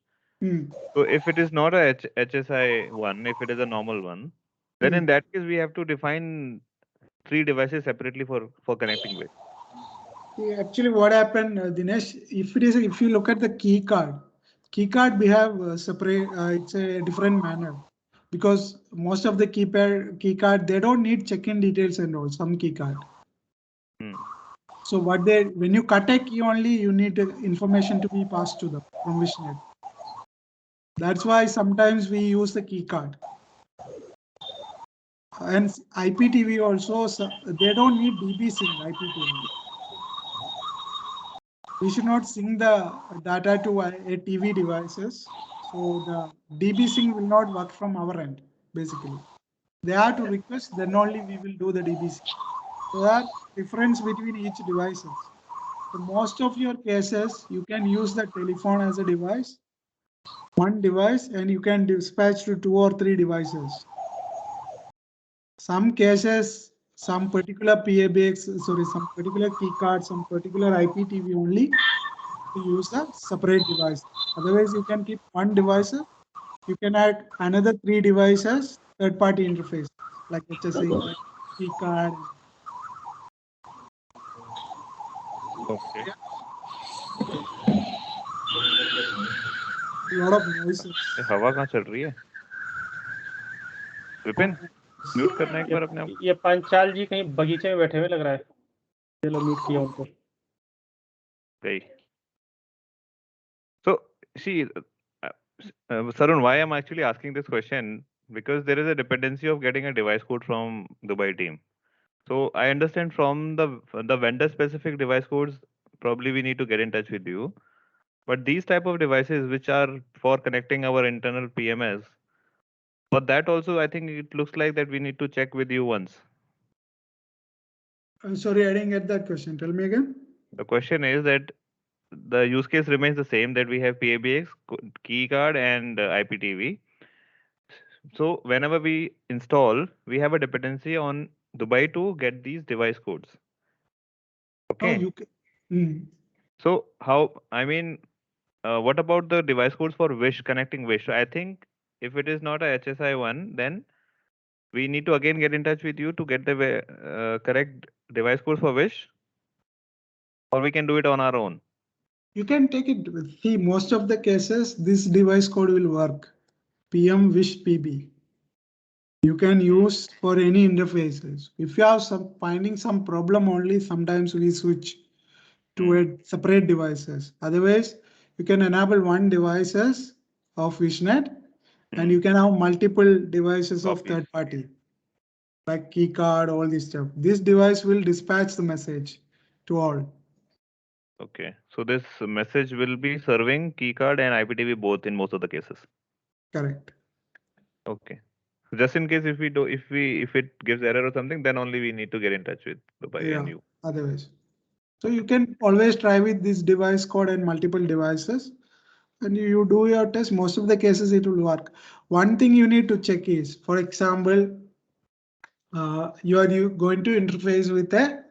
Speaker 2: So if it is not a HSI one, if it is a normal one, then in that case we have to define 3 devices separately for connecting Wish.
Speaker 1: Actually, what happened, Dinesh? If you look at the key card we have separate. It's a different manner because most of the key card they don't need check-in details and all. Some key card. So when you cut a key only, you need information to be passed to them from Wishnet. That's why sometimes we use the key card. And IPTV also, they don't need DB sync IPTV. We should not sync the data to a TV devices. So the DB sync will not work from our end, basically. They have to request, then only we will do the DB sync. So there are difference between each devices. So most of your cases, you can use the telephone as a device, one device, and you can dispatch to 2 or 3 devices. Some cases, some particular PABX, some particular key card, some particular IPTV only to use a separate device. Otherwise, you can keep one device. You can add another 3 devices, third-party interface like HSI, key card.
Speaker 2: Okay.
Speaker 1: Yeah. A lot of noises.
Speaker 2: हवा कहाँ चल रही है? Vipin mute करना एक बार अपने आप.
Speaker 5: ये पंचाल जी कहीं बगीचे में बैठे हुए लग रहा है. चलो म्यूट किया उनको.
Speaker 2: Okay. So see, Sarun, why I'm actually asking this question, because there is a dependency of getting a device code from Dubai team. So I understand from the vendor specific device codes, probably we need to get in touch with you. But these type of devices which are for connecting our internal PMS, for that also I think it looks like that we need to check with you once.
Speaker 1: I'm sorry, I didn't get that question. Tell me again.
Speaker 2: The question is that the use case remains the same, that we have PABX, key card, and IPTV. So whenever we install, we have a dependency on Dubai to get these device codes. Okay.
Speaker 1: Oh, you can.
Speaker 2: So what about the device codes for Wish, connecting Wish? So I think if it is not a HSI one, then we need to again get in touch with you to get the correct device codes for Wish, or we can do it on our own.
Speaker 1: You can take it. See, most of the cases, this device code will work. PM Wish PB. You can use for any interfaces. If you have finding some problem only, sometimes we switch to a separate devices. Otherwise, you can enable one devices of Wishnet, and you can have multiple devices of
Speaker 2: Copies.
Speaker 1: third party, like keycard, all this stuff. This device will dispatch the message to all.
Speaker 2: Okay. So this message will be serving keycard and IPTV both in most of the cases.
Speaker 1: Correct.
Speaker 2: Okay. Just in case if it gives error or something, then only we need to get in touch with the
Speaker 1: Yeah,
Speaker 2: NU.
Speaker 1: otherwise. So you can always try with this device code and multiple devices, and you do your test. Most of the cases it will work. One thing you need to check is, for example, you are going to interface with a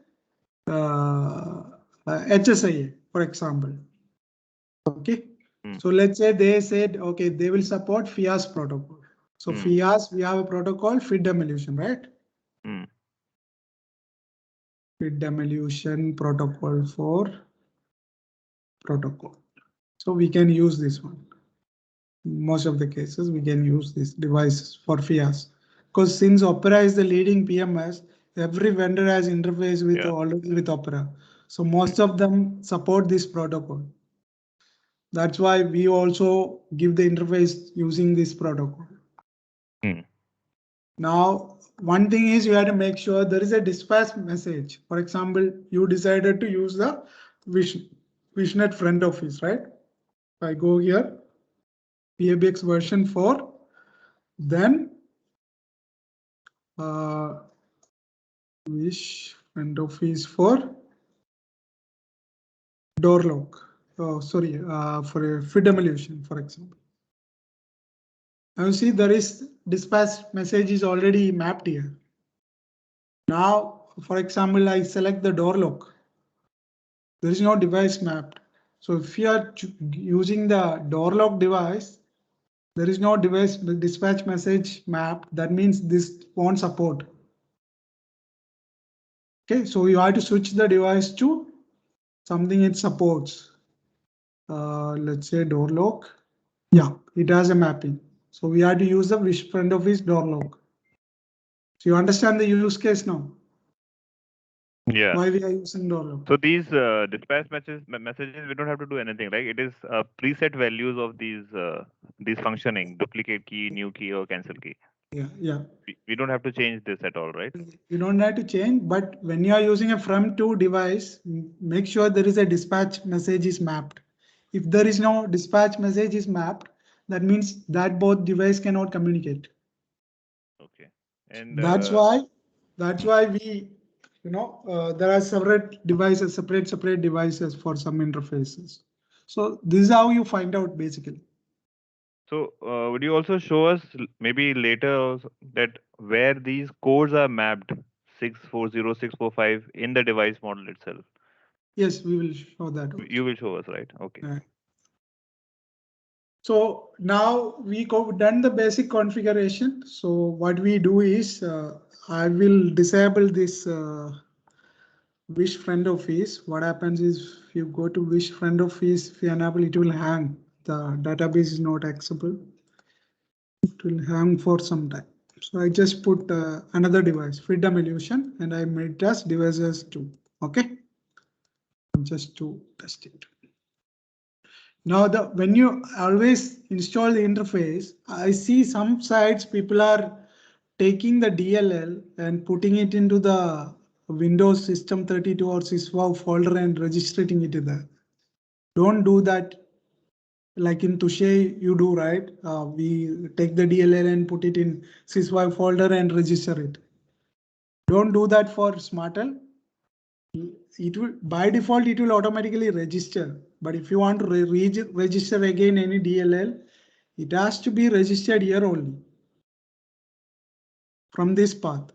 Speaker 1: HSIA, for example. Okay. So let's say they said, okay, they will support FIAS protocol. So FIAS, we have a protocol, feed emulation, right? Feed emulation protocol for protocol. So we can use this one. Most of the cases we can use these devices for FIAS, because since Opera is the leading PMS, every vendor has interface with already with Opera. So most of them support this protocol. That's why we also give the interface using this protocol. Now, one thing is you have to make sure there is a dispatch message. For example, you decided to use the Wishnet front office, right? If I go here, PABX version 4, then Wish front office for door lock. Oh, sorry, for a feed emulation, for example. Now you see there is dispatch message is already mapped here. Now, for example, I select the door lock. There is no device mapped. So if you are using the door lock device, there is no device dispatch message mapped. That means this won't support. Okay, so you have to switch the device to something it supports. Let's say door lock. Yeah, it has a mapping. So we have to use the Wish front office door lock. So you understand the use case now?
Speaker 2: Yeah.
Speaker 1: Why we are using door lock?
Speaker 2: So these dispatch messages, we don't have to do anything, right? It is preset values of these functioning, duplicate key, new key, or cancel key.
Speaker 1: Yeah.
Speaker 2: We don't have to change this at all, right?
Speaker 1: You don't have to change, but when you are using a from to device, make sure there is a dispatch message is mapped. If there is no dispatch message is mapped, that means that both device cannot communicate.
Speaker 2: Okay. And
Speaker 1: that's why we, there are separate devices, separate devices for some interfaces. So this is how you find out basically.
Speaker 2: So would you also show us maybe later also that where these codes are mapped 640, 645 in the device model itself?
Speaker 1: Yes, we will show that also.
Speaker 2: You will show us, right? Okay.
Speaker 1: Right. So now we done the basic configuration. So what we do is I will disable this Wish front office. What happens is if you go to Wish front office, if you enable, it will hang. The database is not accessible. It will hang for some time. So I just put another device, feed emulation, and I made test devices 2. Okay, just to test it. Now, when you always install the interface, I see some sites people are taking the DLL and putting it into the Windows System 32 or syswow folder and registering it there. Don't do that. Like in Touche, you do, right? We take the DLL and put it in syswow folder and register it. Don't do that for SmartL. It will, by default, it will automatically register. But if you want to register again any DLL, it has to be registered here only from this path.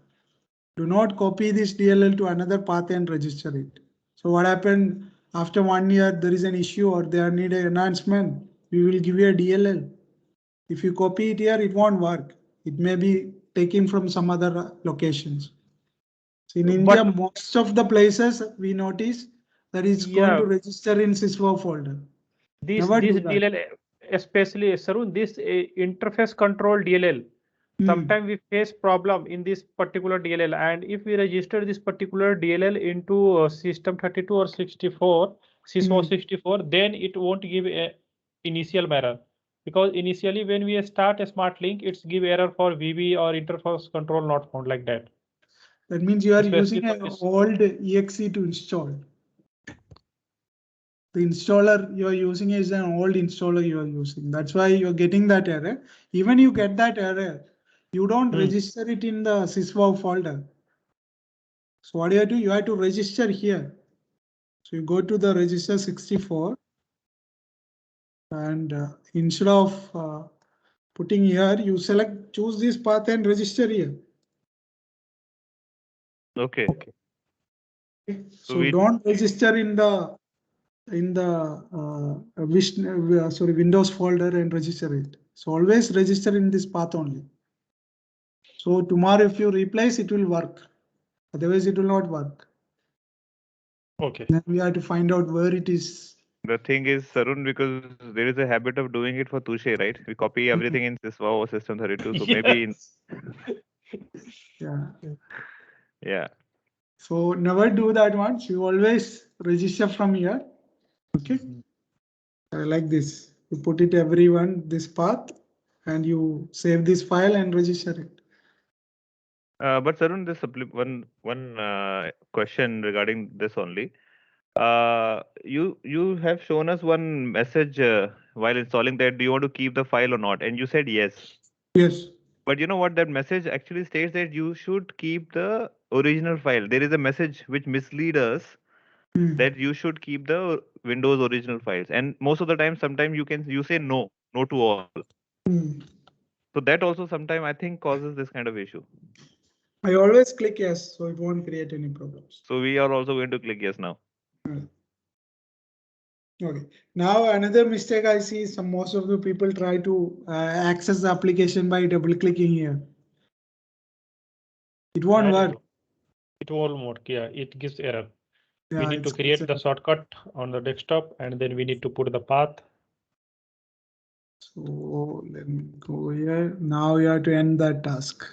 Speaker 1: Do not copy this DLL to another path and register it. So what happened after 1 year, there is an issue or they need an enhancement, we will give you a DLL. If you copy it here, it won't work. It may be taken from some other locations. So in India, most of the places we notice that is going to register in syswow folder.
Speaker 5: This DLL, especially Sarun, this interface control DLL. Sometimes we face problem in this particular DLL, and if we register this particular DLL into system 32 or 64, syswow 64, then it won't give initial error, because initially when we start a smart link, it's give error for VB or interface control not found, like that.
Speaker 1: That means you are
Speaker 5: Especially
Speaker 1: using
Speaker 5: for
Speaker 1: an
Speaker 5: this.
Speaker 1: old exe to install. The installer you are using is an old installer you are using. That's why you're getting that error. Even you get that error, you don't register it in the syswow folder. So what do you do? You have to register here. So you go to the register 64 and instead of putting here, you choose this path and register here.
Speaker 2: Okay.
Speaker 1: So
Speaker 2: we-
Speaker 1: don't register in the Windows folder and register it. So always register in this path only. So tomorrow if you replace, it will work. Otherwise it will not work.
Speaker 5: Okay.
Speaker 1: Then we have to find out where it is.
Speaker 2: The thing is, Sarun, because there is a habit of doing it for Tushe, right? We copy everything in Syswow or System32. So maybe in,
Speaker 1: Yeah.
Speaker 2: yeah.
Speaker 1: So never do that once. You always register from here. Okay. Like this. You put it everyone this path and you save this file and register it.
Speaker 2: But Sarun, this one question regarding this only. You have shown us one message while installing that. Do you want to keep the file or not? And you said yes.
Speaker 1: Yes.
Speaker 2: But you know what? That message actually states that you should keep the original file. There is a message which misleads us that you should keep the Windows original files. And most of the time, sometimes you say no to all. So that also sometimes I think causes this kind of issue.
Speaker 1: I always click yes, so it won't create any problems.
Speaker 2: So we are also going to click yes now.
Speaker 1: Okay. Now another mistake I see is most of the people try to access the application by double clicking here. It won't work.
Speaker 5: It won't work. Yeah, it gives error.
Speaker 1: Yeah,
Speaker 5: We need to create the shortcut on the desktop, and then we need to put the path.
Speaker 1: So let me go here. Now you have to end that task.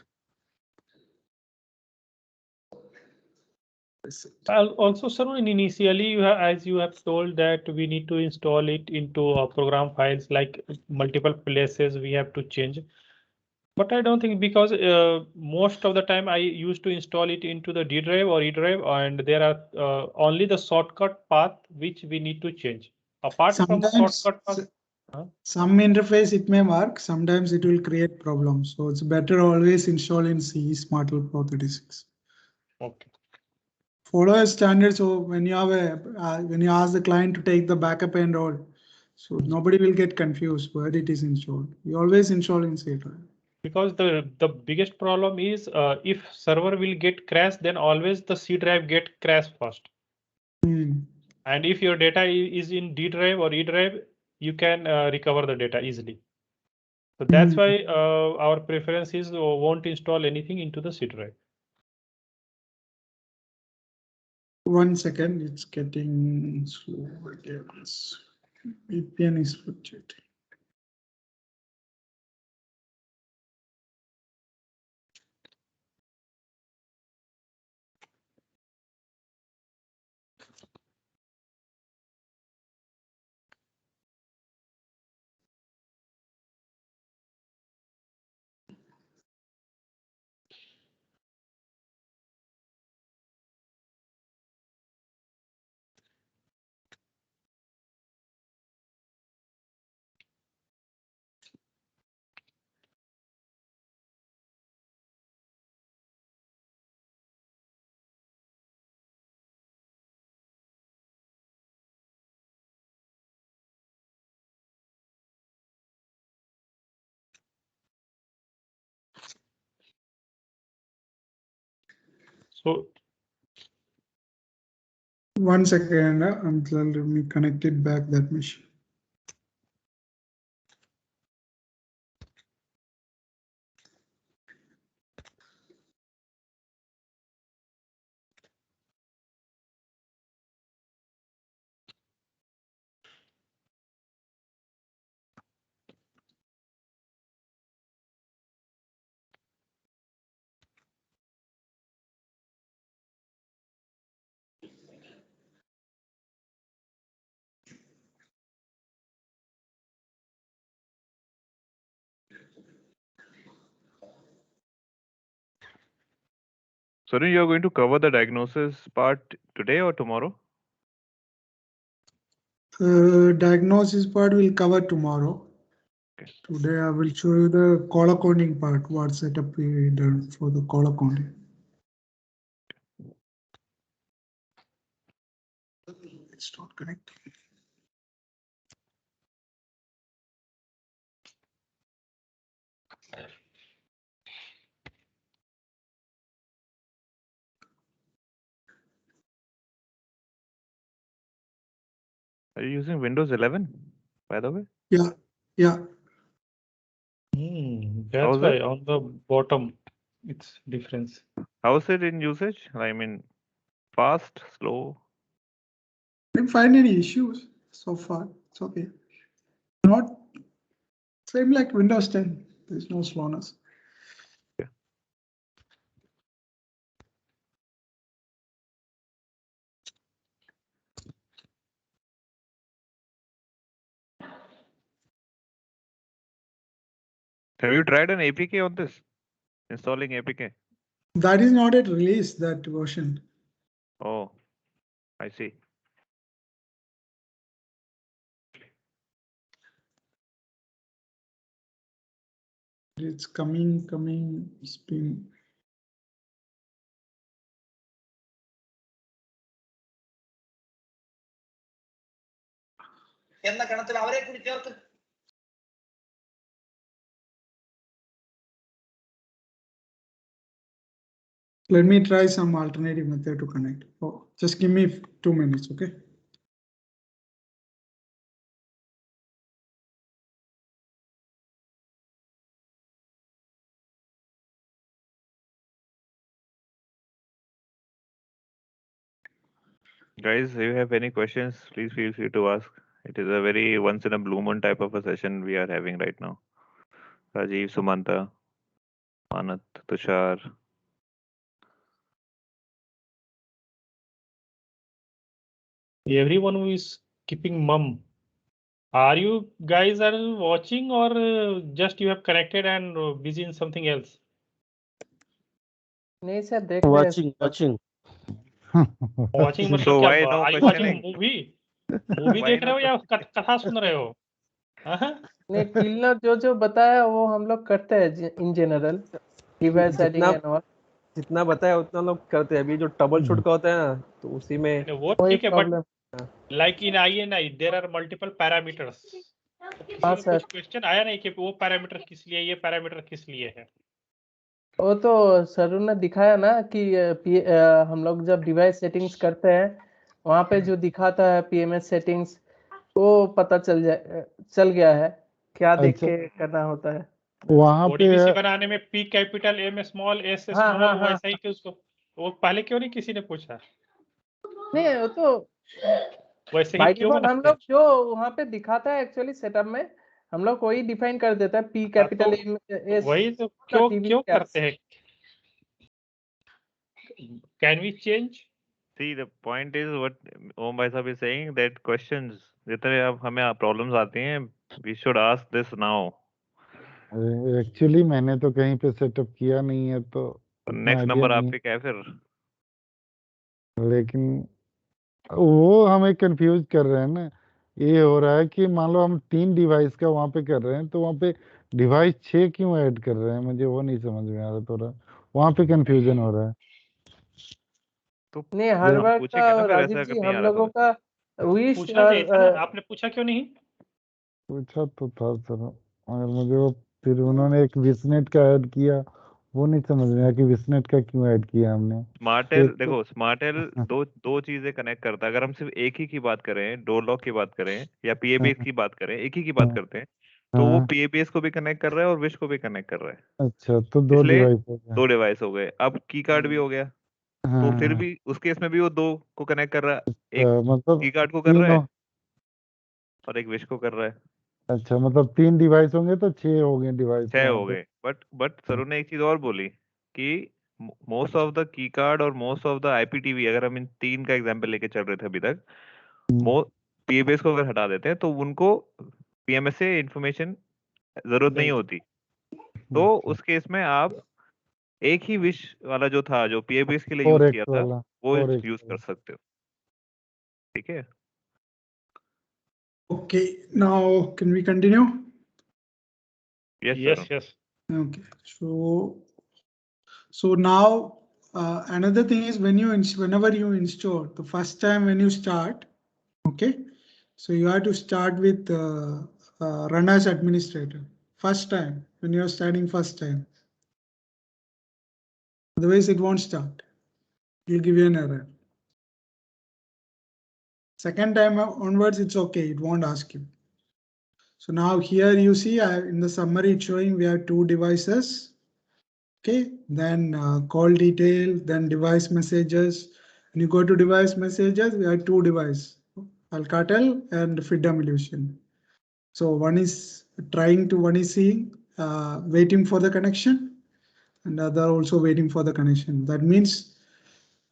Speaker 5: Also, sir, initially you have, as you have told, that we need to install it into program files, like multiple places we have to change. But I don't think, because most of the time I used to install it into the D drive or E drive, and there are only the shortcut path which we need to change. Apart from shortcut path.
Speaker 1: Some interface it may work, sometimes it will create problems. So it's better always install in C SmartL Pro 36.
Speaker 5: Okay.
Speaker 1: Follow a standard. So when you have when you ask the client to take the backup and all, so nobody will get confused where it is installed. You always install in C drive.
Speaker 5: Because the biggest problem is if server will get crash, then always the C drive get crash first. And if your data is in D drive or E drive, you can recover the data easily. So that's why our preference is won't install anything into the C drive.
Speaker 1: 1 second, it's getting slow again. VPN is fluctuating.
Speaker 5: So
Speaker 1: 1 second, until let me connect it back that machine.
Speaker 2: Sorry, you are going to cover the diagnosis part today or tomorrow?
Speaker 1: Diagnosis part we'll cover tomorrow.
Speaker 2: Okay.
Speaker 1: Today I will show you the color coding part, what setup we done for the color coding. It's not connecting.
Speaker 2: Are you using Windows 11, by the way?
Speaker 1: Yeah, yeah.
Speaker 5: That's
Speaker 2: How's
Speaker 5: why
Speaker 2: it?
Speaker 5: on the bottom it's difference.
Speaker 2: How's it in usage? I mean, fast, slow?
Speaker 1: Didn't find any issues so far. It's okay. Not same like Windows 10. There's no slowness.
Speaker 2: Have you tried an APK on this? Installing APK?
Speaker 1: That is not yet released, that version.
Speaker 2: Oh, I see.
Speaker 1: It's coming, it's been. Let me try some alternative method to connect. Oh, just give me 2 minutes, okay?
Speaker 2: Guys, if you have any questions, please feel free to ask. It is a very once in a blue moon type of a session we are having right now. Rajiv, Sumanta, Anat, Tushar.
Speaker 5: Everyone who is keeping mum. Are you guys are watching or just you have connected and busy in something else?
Speaker 6: नहीं sir देख रहे हैं
Speaker 4: Watching, watching.
Speaker 5: Watching मतलब
Speaker 2: So
Speaker 5: क्या?
Speaker 2: why no
Speaker 5: Are you watching
Speaker 2: questioning?
Speaker 5: movie? Movie
Speaker 2: Why
Speaker 5: देख रहे
Speaker 2: no
Speaker 5: हो या कथा सुन रहे हो? हाँ?
Speaker 6: नहीं टिलर जो बताया वो हम लोग करते हैं in general device setting and all
Speaker 7: जितना बताया उतना लोग करते हैं। अभी जो ट्रबल शूट का होता है ना तो उसी में
Speaker 5: वो
Speaker 6: कोई
Speaker 5: ठीक है but
Speaker 6: problem
Speaker 5: like in INI there are multiple parameters. किसी
Speaker 6: हाँ
Speaker 5: को
Speaker 6: सर
Speaker 5: कुछ क्वेश्चन आया नहीं कि वो पैरामीटर किस लिए ये पैरामीटर किस लिए है?
Speaker 6: वो तो सर ने दिखाया ना कि हम लोग जब डिवाइस सेटिंग्स करते हैं वहाँ पे जो दिखाता है पीएमएस सेटिंग्स वो पता चल गया है क्या देख
Speaker 3: अच्छा।
Speaker 6: के करना होता है
Speaker 3: वहाँ पे
Speaker 5: ODBC बनाने में P capital M small S
Speaker 6: हाँ,
Speaker 5: स्मॉल
Speaker 6: हाँ, हाँ।
Speaker 5: वैसा ही कि उसको वो पहले क्यों नहीं किसी ने पूछा?
Speaker 6: नहीं वो तो
Speaker 5: वैसे ही
Speaker 6: बाय
Speaker 5: क्यों
Speaker 6: डिफॉल्ट हम
Speaker 5: बनाते हैं?
Speaker 6: लोग जो वहाँ पे दिखाता है एक्चुअली सेटअप में हम लोग वही डिफाइन कर देता है पी कैपिटल एम एस
Speaker 5: वही तो क्यों करते हैं? Can we change?
Speaker 2: See, the point is what Om Bhai Sahab is saying that questions जितने अब हमें problems आती हैं, we should ask this now.
Speaker 3: Actually मैंने तो कहीं पे सेटअप किया नहीं है तो
Speaker 2: नेक्स्ट नंबर आप पे क्या है फिर?
Speaker 3: लेकिन वो हमें कंफ्यूज कर रहे हैं ना। ये हो रहा है कि मान लो हम 3 डिवाइस का वहाँ पे कर रहे हैं तो वहाँ पे डिवाइस 6 क्यों ऐड कर रहे हैं, मुझे वो नहीं समझ में आ रहा थोड़ा, वहाँ पे कंफ्यूजन हो रहा है।
Speaker 2: तो
Speaker 6: नहीं हर बार
Speaker 2: पूछेंगे ना
Speaker 6: का
Speaker 2: फिर,
Speaker 6: राजीव
Speaker 2: ऐसा
Speaker 6: जी
Speaker 2: कभी नहीं
Speaker 6: हम
Speaker 2: आ रहा
Speaker 6: लोगों
Speaker 2: समझ।
Speaker 6: का विश
Speaker 5: पूछना चाहिए था ना, आपने पूछा क्यों नहीं?
Speaker 3: पूछा तो था सर, मगर मुझे वो फिर उन्होंने एक विसनेट का ऐड किया, वो नहीं समझ में आया कि विसनेट का क्यों ऐड किया हमने।
Speaker 2: स्मार्टेल
Speaker 3: एक तो-
Speaker 2: देखो, स्मार्टेल दो चीजें कनेक्ट करता है। अगर हम सिर्फ एक ही की बात करें, डोर लॉक की बात करें या पीएबीएस की बात करें, एक ही की बात करते हैं तो वो
Speaker 3: हाँ,
Speaker 2: पीएबीएस को भी कनेक्ट कर रहा है और विश को भी कनेक्ट कर रहा है।
Speaker 3: अच्छा तो 2
Speaker 2: इसलिए
Speaker 3: डिवाइस हो गया।
Speaker 2: 2 डिवाइस हो गए। अब की कार्ड भी हो गया तो फिर
Speaker 3: हाँ,
Speaker 2: भी उस केस में भी वो 2 को कनेक्ट कर रहा है, एक
Speaker 3: मतलब
Speaker 2: की कार्ड को कर रहा
Speaker 3: तीनों,
Speaker 2: है और एक विश को कर रहा है।
Speaker 3: अच्छा मतलब 3 डिवाइस होंगे तो 6 हो गए डिवाइस
Speaker 2: 6
Speaker 3: वहाँ
Speaker 2: हो
Speaker 3: पे।
Speaker 2: गए। बट सरू ने एक चीज और बोली कि most of the key card और मोस्ट ऑफ द आईपीटीवी, अगर हम इन 3 का एग्जांपल लेके चल रहे थे अभी तक, पीएबीएस को अगर हटा देते हैं तो उनको पीएमएस से इंफॉर्मेशन जरूरत नहीं होती। तो उस केस में आप एक ही विश वाला जो था, जो PABX के लिए यूज
Speaker 3: 4x
Speaker 2: किया था,
Speaker 3: वाला
Speaker 2: वो
Speaker 3: 4x
Speaker 2: यूज कर
Speaker 3: वाला।
Speaker 2: सकते हो, ठीक है?
Speaker 1: Okay, now can we continue?
Speaker 2: Yes,
Speaker 5: Yes,
Speaker 2: Tarun.
Speaker 5: yes.
Speaker 1: Okay, so now another thing is whenever you install the first time when you start, okay, so you have to start with run as administrator first time when you're starting first time. Otherwise it won't start. It'll give you an error. Second time onwards, it's okay. It won't ask you. So now here you see in the summary it's showing we have 2 devices. Okay, then call detail, then device messages. When you go to device messages, we have 2 devices, Alcatel and FIDM. So one is seeing, waiting for the connection, and the other also waiting for the connection. That means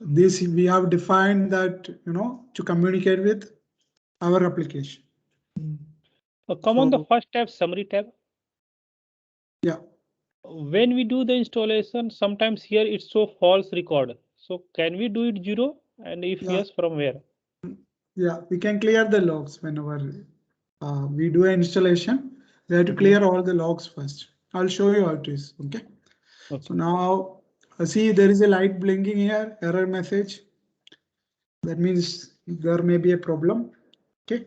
Speaker 1: this we have defined that, to communicate with our application.
Speaker 5: Come on the
Speaker 1: So-
Speaker 5: first tab, summary tab.
Speaker 1: Yeah.
Speaker 5: When we do the installation, sometimes here it's show false record. So can we do it 0? And if
Speaker 1: Yeah.
Speaker 5: yes, from where?
Speaker 1: Yeah, we can clear the logs whenever we do an installation. We have to
Speaker 5: Mhm.
Speaker 1: clear all the logs first. I'll show you how it is. Okay.
Speaker 5: Okay.
Speaker 1: So now see there is a light blinking here, error message. That means there may be a problem. Okay.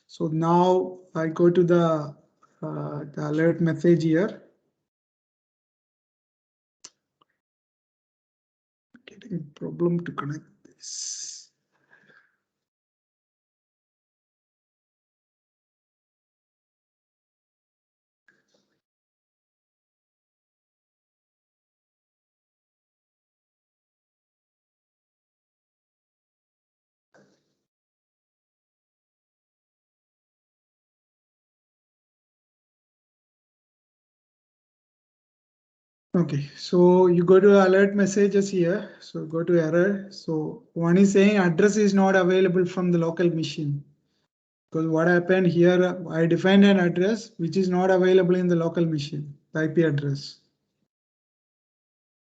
Speaker 1: So now I go to the alert message here. Getting a problem to connect this. Okay, so you go to alert messages here. So go to error. So one is saying address is not available from the local machine. Because what happened here, I defined an address which is not available in the local machine, the IP address.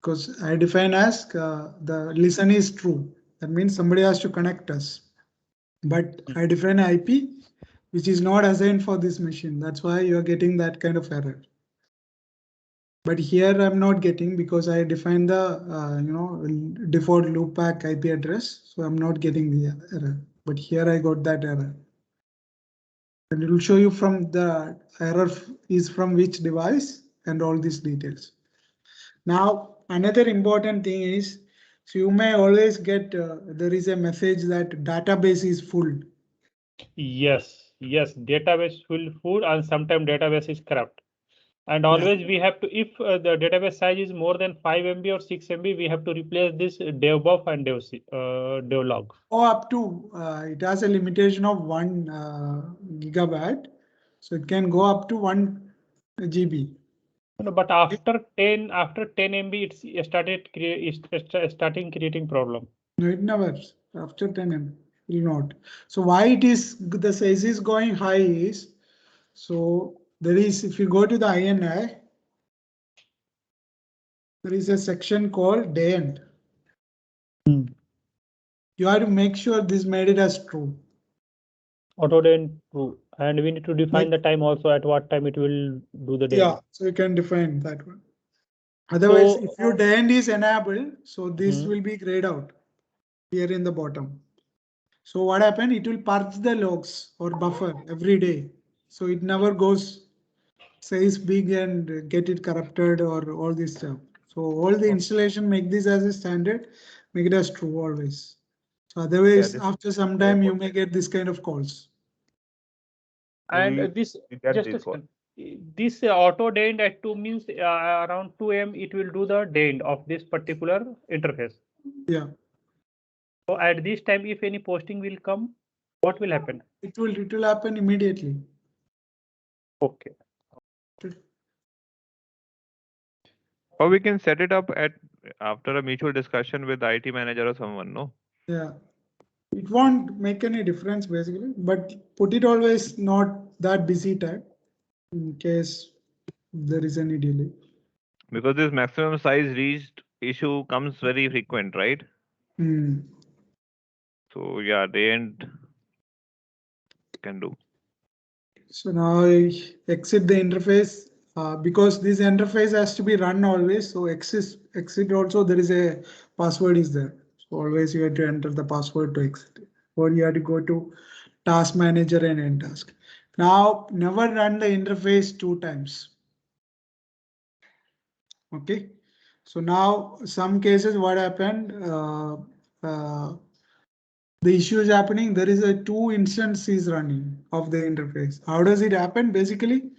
Speaker 1: Because I define as the listen is true. That means somebody has to connect us. But I define IP which is not assigned for this machine. That's why you are getting that kind of error. But here I'm not getting because I defined the default loopback IP address. So I'm not getting the error. But here I got that error. And it will show you from the error is from which device and all these details. Now, another important thing is, so you may always get, there is a message that database is full.
Speaker 5: Yes, database will full and sometimes database is corrupt. And always we have to, if the database size is more than 5 MB or 6 MB, we have to replace this devbuff and devlog.
Speaker 1: Or up to, it has a limitation of 1 gigabyte. So it can go up to 1 GB.
Speaker 5: No, but after 10 MB, it's starting creating problem.
Speaker 1: No, it never. After 10 MB, will not. So why it is the size is going high is, so there is, if you go to the INI, there is a section called day end. You have to make sure this made it as true.
Speaker 5: Auto day end true. And we need to define the time also at what time it will do the day.
Speaker 1: Yeah, so you can define that one. Otherwise,
Speaker 5: So,
Speaker 1: if your day end is enabled, so this
Speaker 5: Mhm.
Speaker 1: will be grayed out here in the bottom. So what happened? It will purge the logs or buffer every day. So it never goes size big and get it corrupted or all this stuff. So all the installation make this as a standard, make it as true always. So otherwise,
Speaker 2: this is
Speaker 1: after some
Speaker 2: very
Speaker 1: time, you
Speaker 2: important.
Speaker 1: may get this kind of calls.
Speaker 5: And
Speaker 2: We
Speaker 5: this
Speaker 2: get
Speaker 5: just a
Speaker 2: these calls.
Speaker 5: second. This auto day end at 2 means around 2 AM it will do the day end of this particular interface.
Speaker 1: Yeah,
Speaker 5: So at this time, if any posting will come, what will happen?
Speaker 1: it will happen immediately.
Speaker 5: Okay.
Speaker 2: Or we can set it up after a mutual discussion with the IT manager or someone, no?
Speaker 1: Yeah, it won't make any difference basically, but put it always not that busy time in case there is any delay.
Speaker 2: Because this maximum size reached issue comes very frequent, right?
Speaker 1: Hmm.
Speaker 2: So yeah, the end can do.
Speaker 1: So now I exit the interface because this interface has to be run always. So exit also there is a password is there. So always you have to enter the password to exit, or you have to go to task manager and end task. Now never run the interface 2 times. Okay. So now some cases what happened, the issue is happening. There is a 2 instances running of the interface. How does it happen? Basically,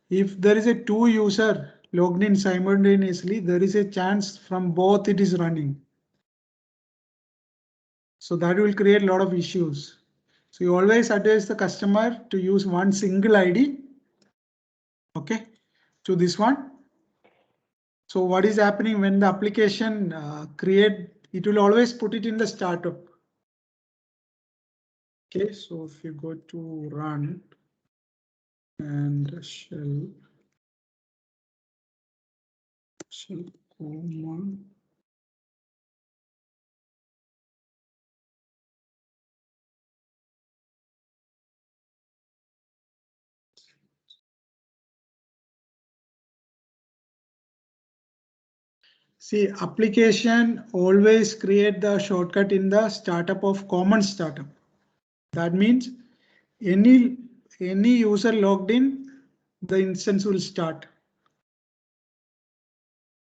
Speaker 1: if there is a 2 user logged in simultaneously, there is a chance from both it is running. So that will create a lot of issues. So you always advise the customer to use one single ID. Okay, to this one. So what is happening when the application create, it will always put it in the startup. Okay, so if you go to run and shell comma. See, application always create the shortcut in the startup of common startup. That means any user logged in, the instance will start.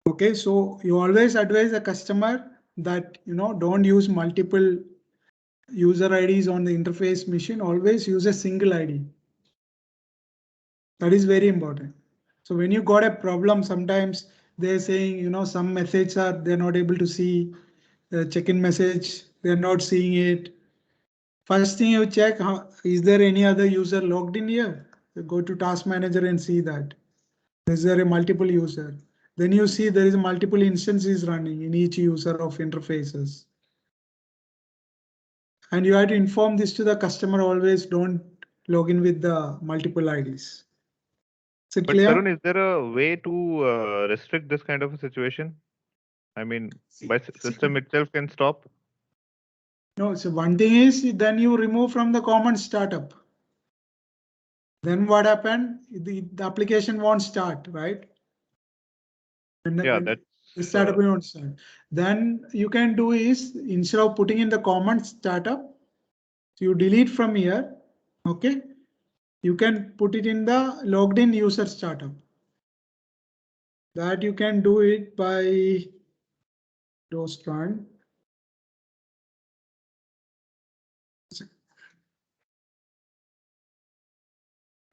Speaker 1: Okay, so you always advise the customer that don't use multiple user IDs on the interface machine. Always use a single ID. That is very important. So when you got a problem, sometimes they're saying some methods they're not able to see the check-in message. They're not seeing it. First thing you check, is there any other user logged in here? You go to task manager and see that. Is there a multiple user? Then you see there is multiple instances running in each user of interfaces. And you have to inform this to the customer always, don't log in with the multiple IDs. Is it
Speaker 2: But
Speaker 1: clear?
Speaker 2: Tarun, is there a way to restrict this kind of a situation? I mean, by system itself can stop?
Speaker 1: No, so one thing is then you remove from the common startup. Then what happened? The application won't start, right?
Speaker 2: Yeah, that's
Speaker 1: the startup won't start. Then you can do is instead of putting in the common startup, you delete from here. Okay, you can put it in the logged in user startup. That you can do it by those run.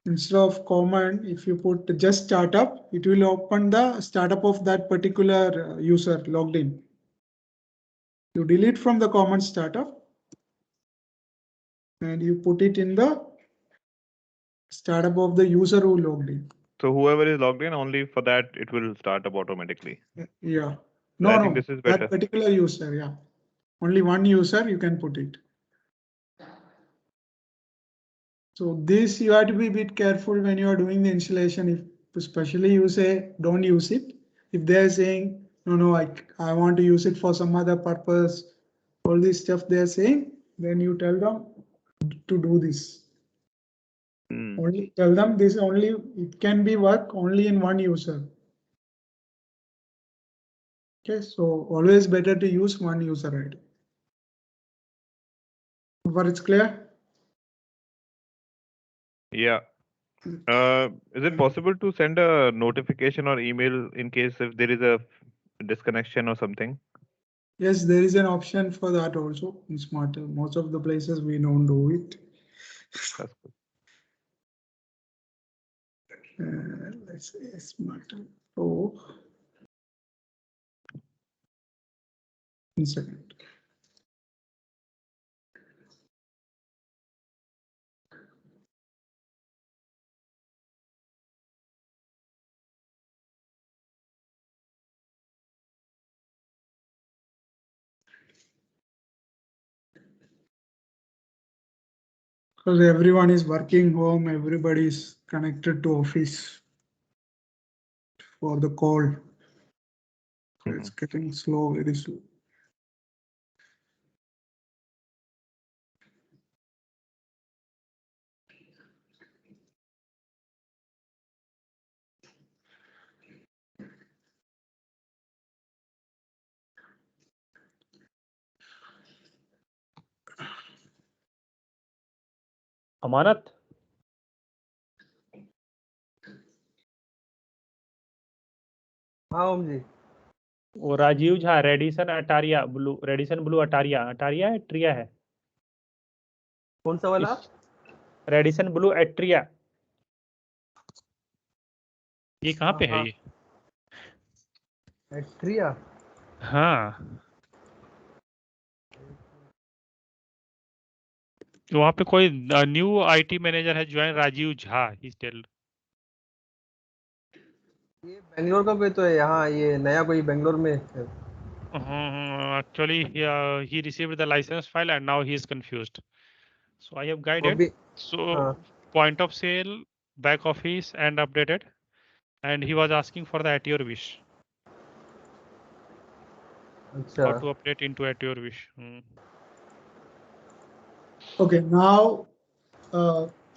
Speaker 1: Instead of common, if you put just startup, it will open the startup of that particular user logged in. You delete from the common startup and you put it in the startup of the user who logged in.
Speaker 2: so whoever is logged in, only for that it will start up automatically.
Speaker 1: Yeah.
Speaker 2: So I
Speaker 1: No,
Speaker 2: think this is
Speaker 1: that
Speaker 2: better.
Speaker 1: particular user, yeah. Only one user you can put it. So this you have to be a bit careful when you are doing the installation. If especially you say don't use it. If they are saying no, I want to use it for some other purpose, all this stuff they are saying, then you tell them to do this. Only tell them this only it can be work only in one user. Okay, so always better to use one user ID. But it's clear?
Speaker 2: Yeah. Is it possible to send a notification or email in case if there is a disconnection or something?
Speaker 1: Yes, there is an option for that also in Smarter. Most of the places we don't do it.
Speaker 2: That's good.
Speaker 1: Let's say Smarter Pro. 1 second. Because everyone is working home, everybody is connected to office for the call. It's getting slow, very slow.
Speaker 5: अमानत
Speaker 7: हाँ ओम जी।
Speaker 5: वो Rajiv Jha Radisson अटारिया blue अटारिया है ट्रिया है
Speaker 7: कौन सा वाला?
Speaker 5: Radisson Blu atria ये कहाँ पे है
Speaker 7: हाँ।
Speaker 5: ये?
Speaker 7: एट्रिया।
Speaker 5: हाँ तो वहाँ पे कोई न्यू आईटी मैनेजर है join Rajiv Jha he tell
Speaker 7: ये बेंगलोर का कोई तो है, यहाँ ये नया कोई बेंगलोर में है।
Speaker 5: actually he received the license file and now he is confused so I have
Speaker 7: वो
Speaker 5: guided
Speaker 7: भी।
Speaker 5: so
Speaker 7: हाँ।
Speaker 5: point of sale back office and updated and he was asking for the at your wish
Speaker 7: अच्छा।
Speaker 5: how to update into at your wish
Speaker 1: Okay, now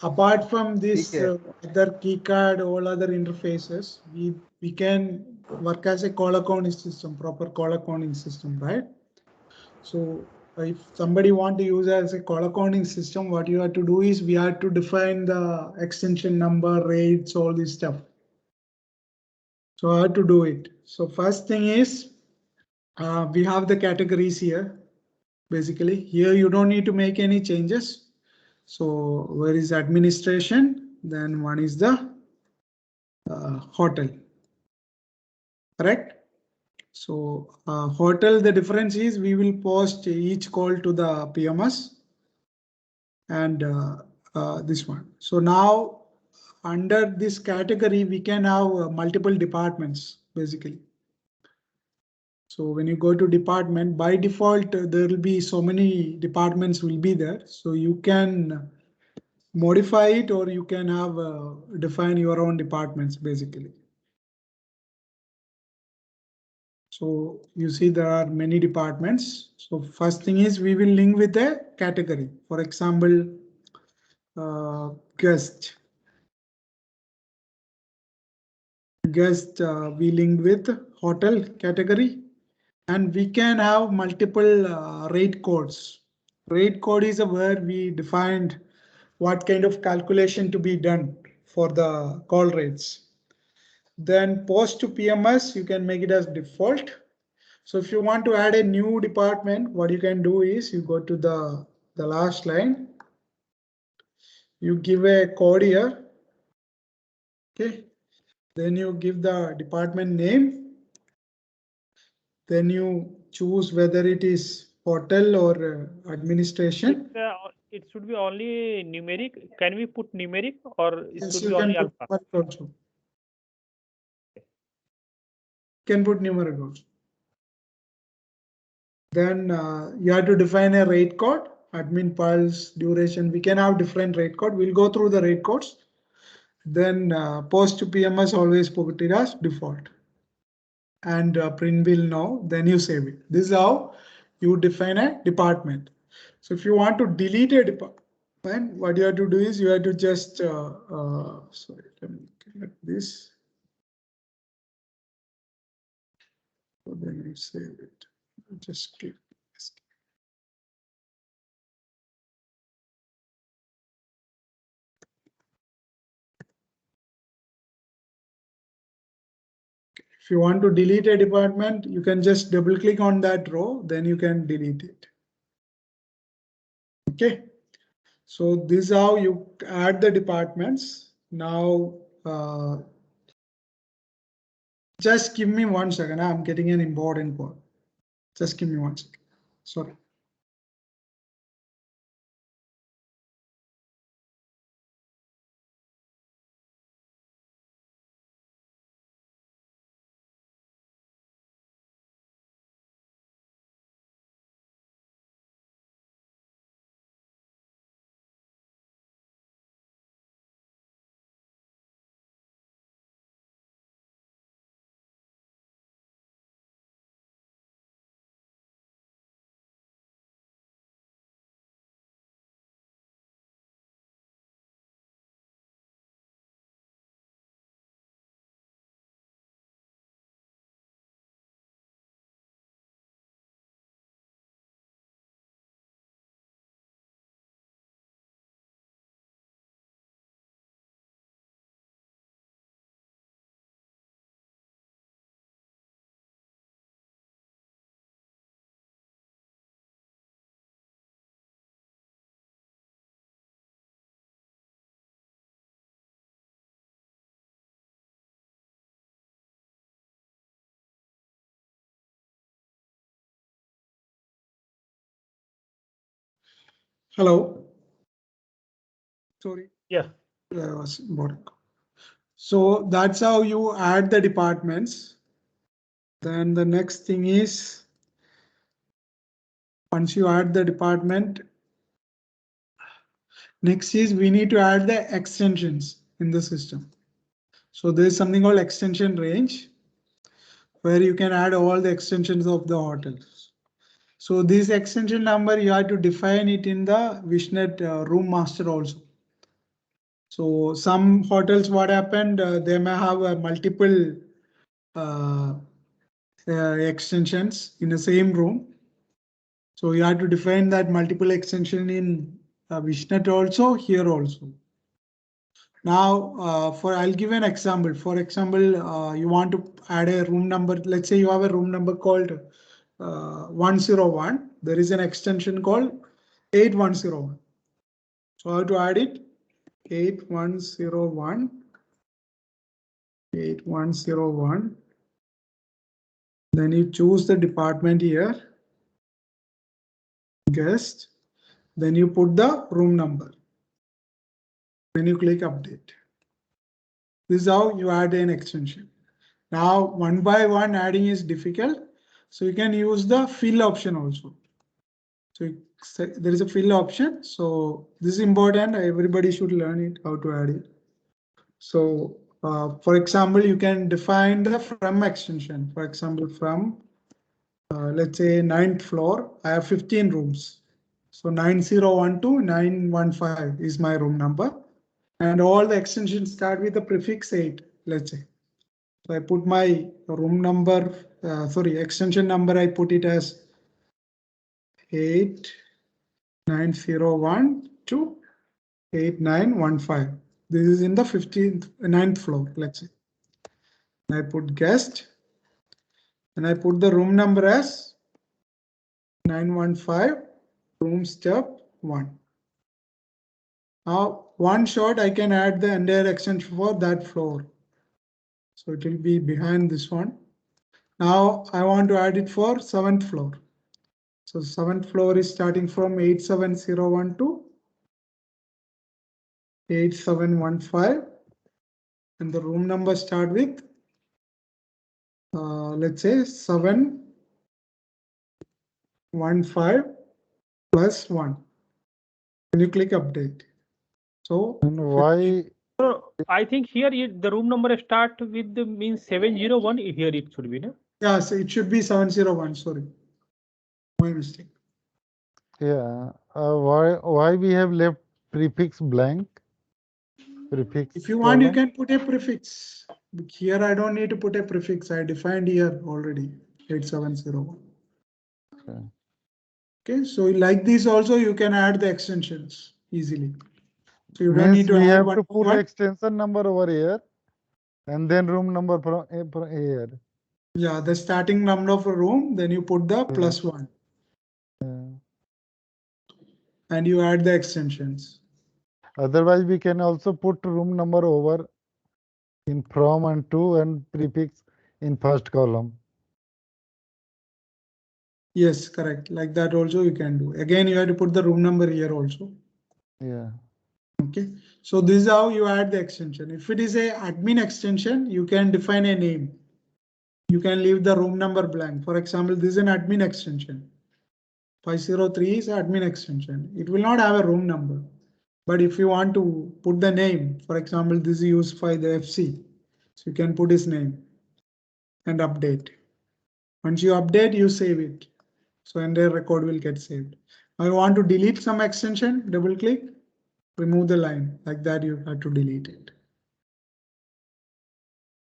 Speaker 1: apart from this
Speaker 7: ठीक है।
Speaker 1: other keycard, all other interfaces, we can work as a call accounting system, proper call accounting system, right? So if somebody want to use as a call accounting system, what you have to do is we have to define the extension number, rates, all this stuff. So how to do it? So first thing is we have the categories here. Basically, here you don't need to make any changes. So where is administration? Then one is the hotel, correct? So hotel, the difference is we will post each call to the PMS and this one. So now under this category, we can have multiple departments basically. So when you go to department, by default, there will be so many departments will be there. So you can modify it or you can have define your own departments basically. So you see there are many departments. So first thing is we will link with a category. For example, guest. We linked with hotel category and we can have multiple rate codes. Rate code is where we defined what kind of calculation to be done for the call rates. Then post to PMS, you can make it as default. So if you want to add a new department, what you can do is you go to the last line. You give a code here. Okay. Then you give the department name. Then you choose whether it is hotel or administration.
Speaker 5: it should be only numeric. Can we put numeric or it
Speaker 1: Yes,
Speaker 5: should
Speaker 1: you
Speaker 5: be
Speaker 1: can
Speaker 5: only
Speaker 1: put
Speaker 5: alpha?
Speaker 1: numeric also. Can put numeric also. Then you have to define a rate code, admin pulse, duration. We can have different rate code. We'll go through the rate codes. Then post to PMS always put it as default. And print bill now, then you save it. This is how you define a department. So if you want to delete a department, what you have to do is you have to just, sorry, let me get this. So then you save it. Just click this. If you want to delete a department, you can just double click on that row, then you can delete it. Okay. So this is how you add the departments. Now, just give me 1 second. I'm getting an important call. Just give me 1 second. Sorry. Hello. Sorry.
Speaker 5: Yeah.
Speaker 1: I was bored. So that's how you add the departments. Then the next thing is, once you add the department, next is we need to add the extensions in the system. So there is something called extension range, where you can add all the extensions of the hotels. So this extension number, you have to define it in the Wishnet room master also. So some hotels, what happened, they may have multiple extensions in the same room. So you have to define that multiple extension in Wishnet also, here also. Now, I'll give an example. For example, you want to add a room number. Let's say you have a room number called 101. There is an extension called 8101. So how to add it? 8101. 8101. Then you choose the department here. Guest. Then you put the room number. Then you click update. This is how you add an extension. Now, one by one adding is difficult. So you can use the fill option also. So there is a fill option. So this is important. Everybody should learn it, how to add it. So for example, you can define the from extension. For example, from let's say 9th floor, I have 15 rooms. So 9012 to 915 is my room number. And all the extensions start with the prefix 8, let's say. So I put my room number, extension number, I put it as 8901 to 8915. This is in the 9th floor, let's say. And I put guest, and I put the room number as 915, room step 1. Now, one shot, I can add the entire extension for that floor. So it will be behind this one. Now I want to add it for 7th floor. So 7th floor is starting from 87012 to 8715. And the room number start with, let's say 715 plus 1. Can you click update? So
Speaker 3: And why?
Speaker 5: So I think here the room number start with the means 701. Here it should be, no?
Speaker 1: yeah, so it should be 701. Sorry, my mistake.
Speaker 3: Yeah. Why we have left prefix blank? Prefix.
Speaker 1: If you want, you
Speaker 3: column?
Speaker 1: can put a prefix. But here I don't need to put a prefix. I defined here already 8701.
Speaker 3: Okay.
Speaker 1: Okay, so like this also you can add the extensions easily. So you don't
Speaker 3: Means
Speaker 1: need to
Speaker 3: we
Speaker 1: add
Speaker 3: have
Speaker 1: one
Speaker 3: to
Speaker 1: by
Speaker 3: put
Speaker 1: one.
Speaker 3: extension number over here, and then room number from here.
Speaker 1: Yeah, the starting number of a room, then you put the plus 1
Speaker 3: Yeah.
Speaker 1: and you add the extensions.
Speaker 3: Otherwise, we can also put room number over in from and to and prefix in first column.
Speaker 1: Yes, correct. Like that also you can do. Again, you have to put the room number here also.
Speaker 3: Yeah.
Speaker 1: Okay, so this is how you add the extension. If it is a admin extension, you can define a name. You can leave the room number blank. For example, this is an admin extension. 503 is admin extension. It will not have a room number. But if you want to put the name, for example, this is used by the FC. So you can put his name and update. Once you update, you save it. So entire record will get saved. Now you want to delete some extension, double click, remove the line. Like that you have to delete it.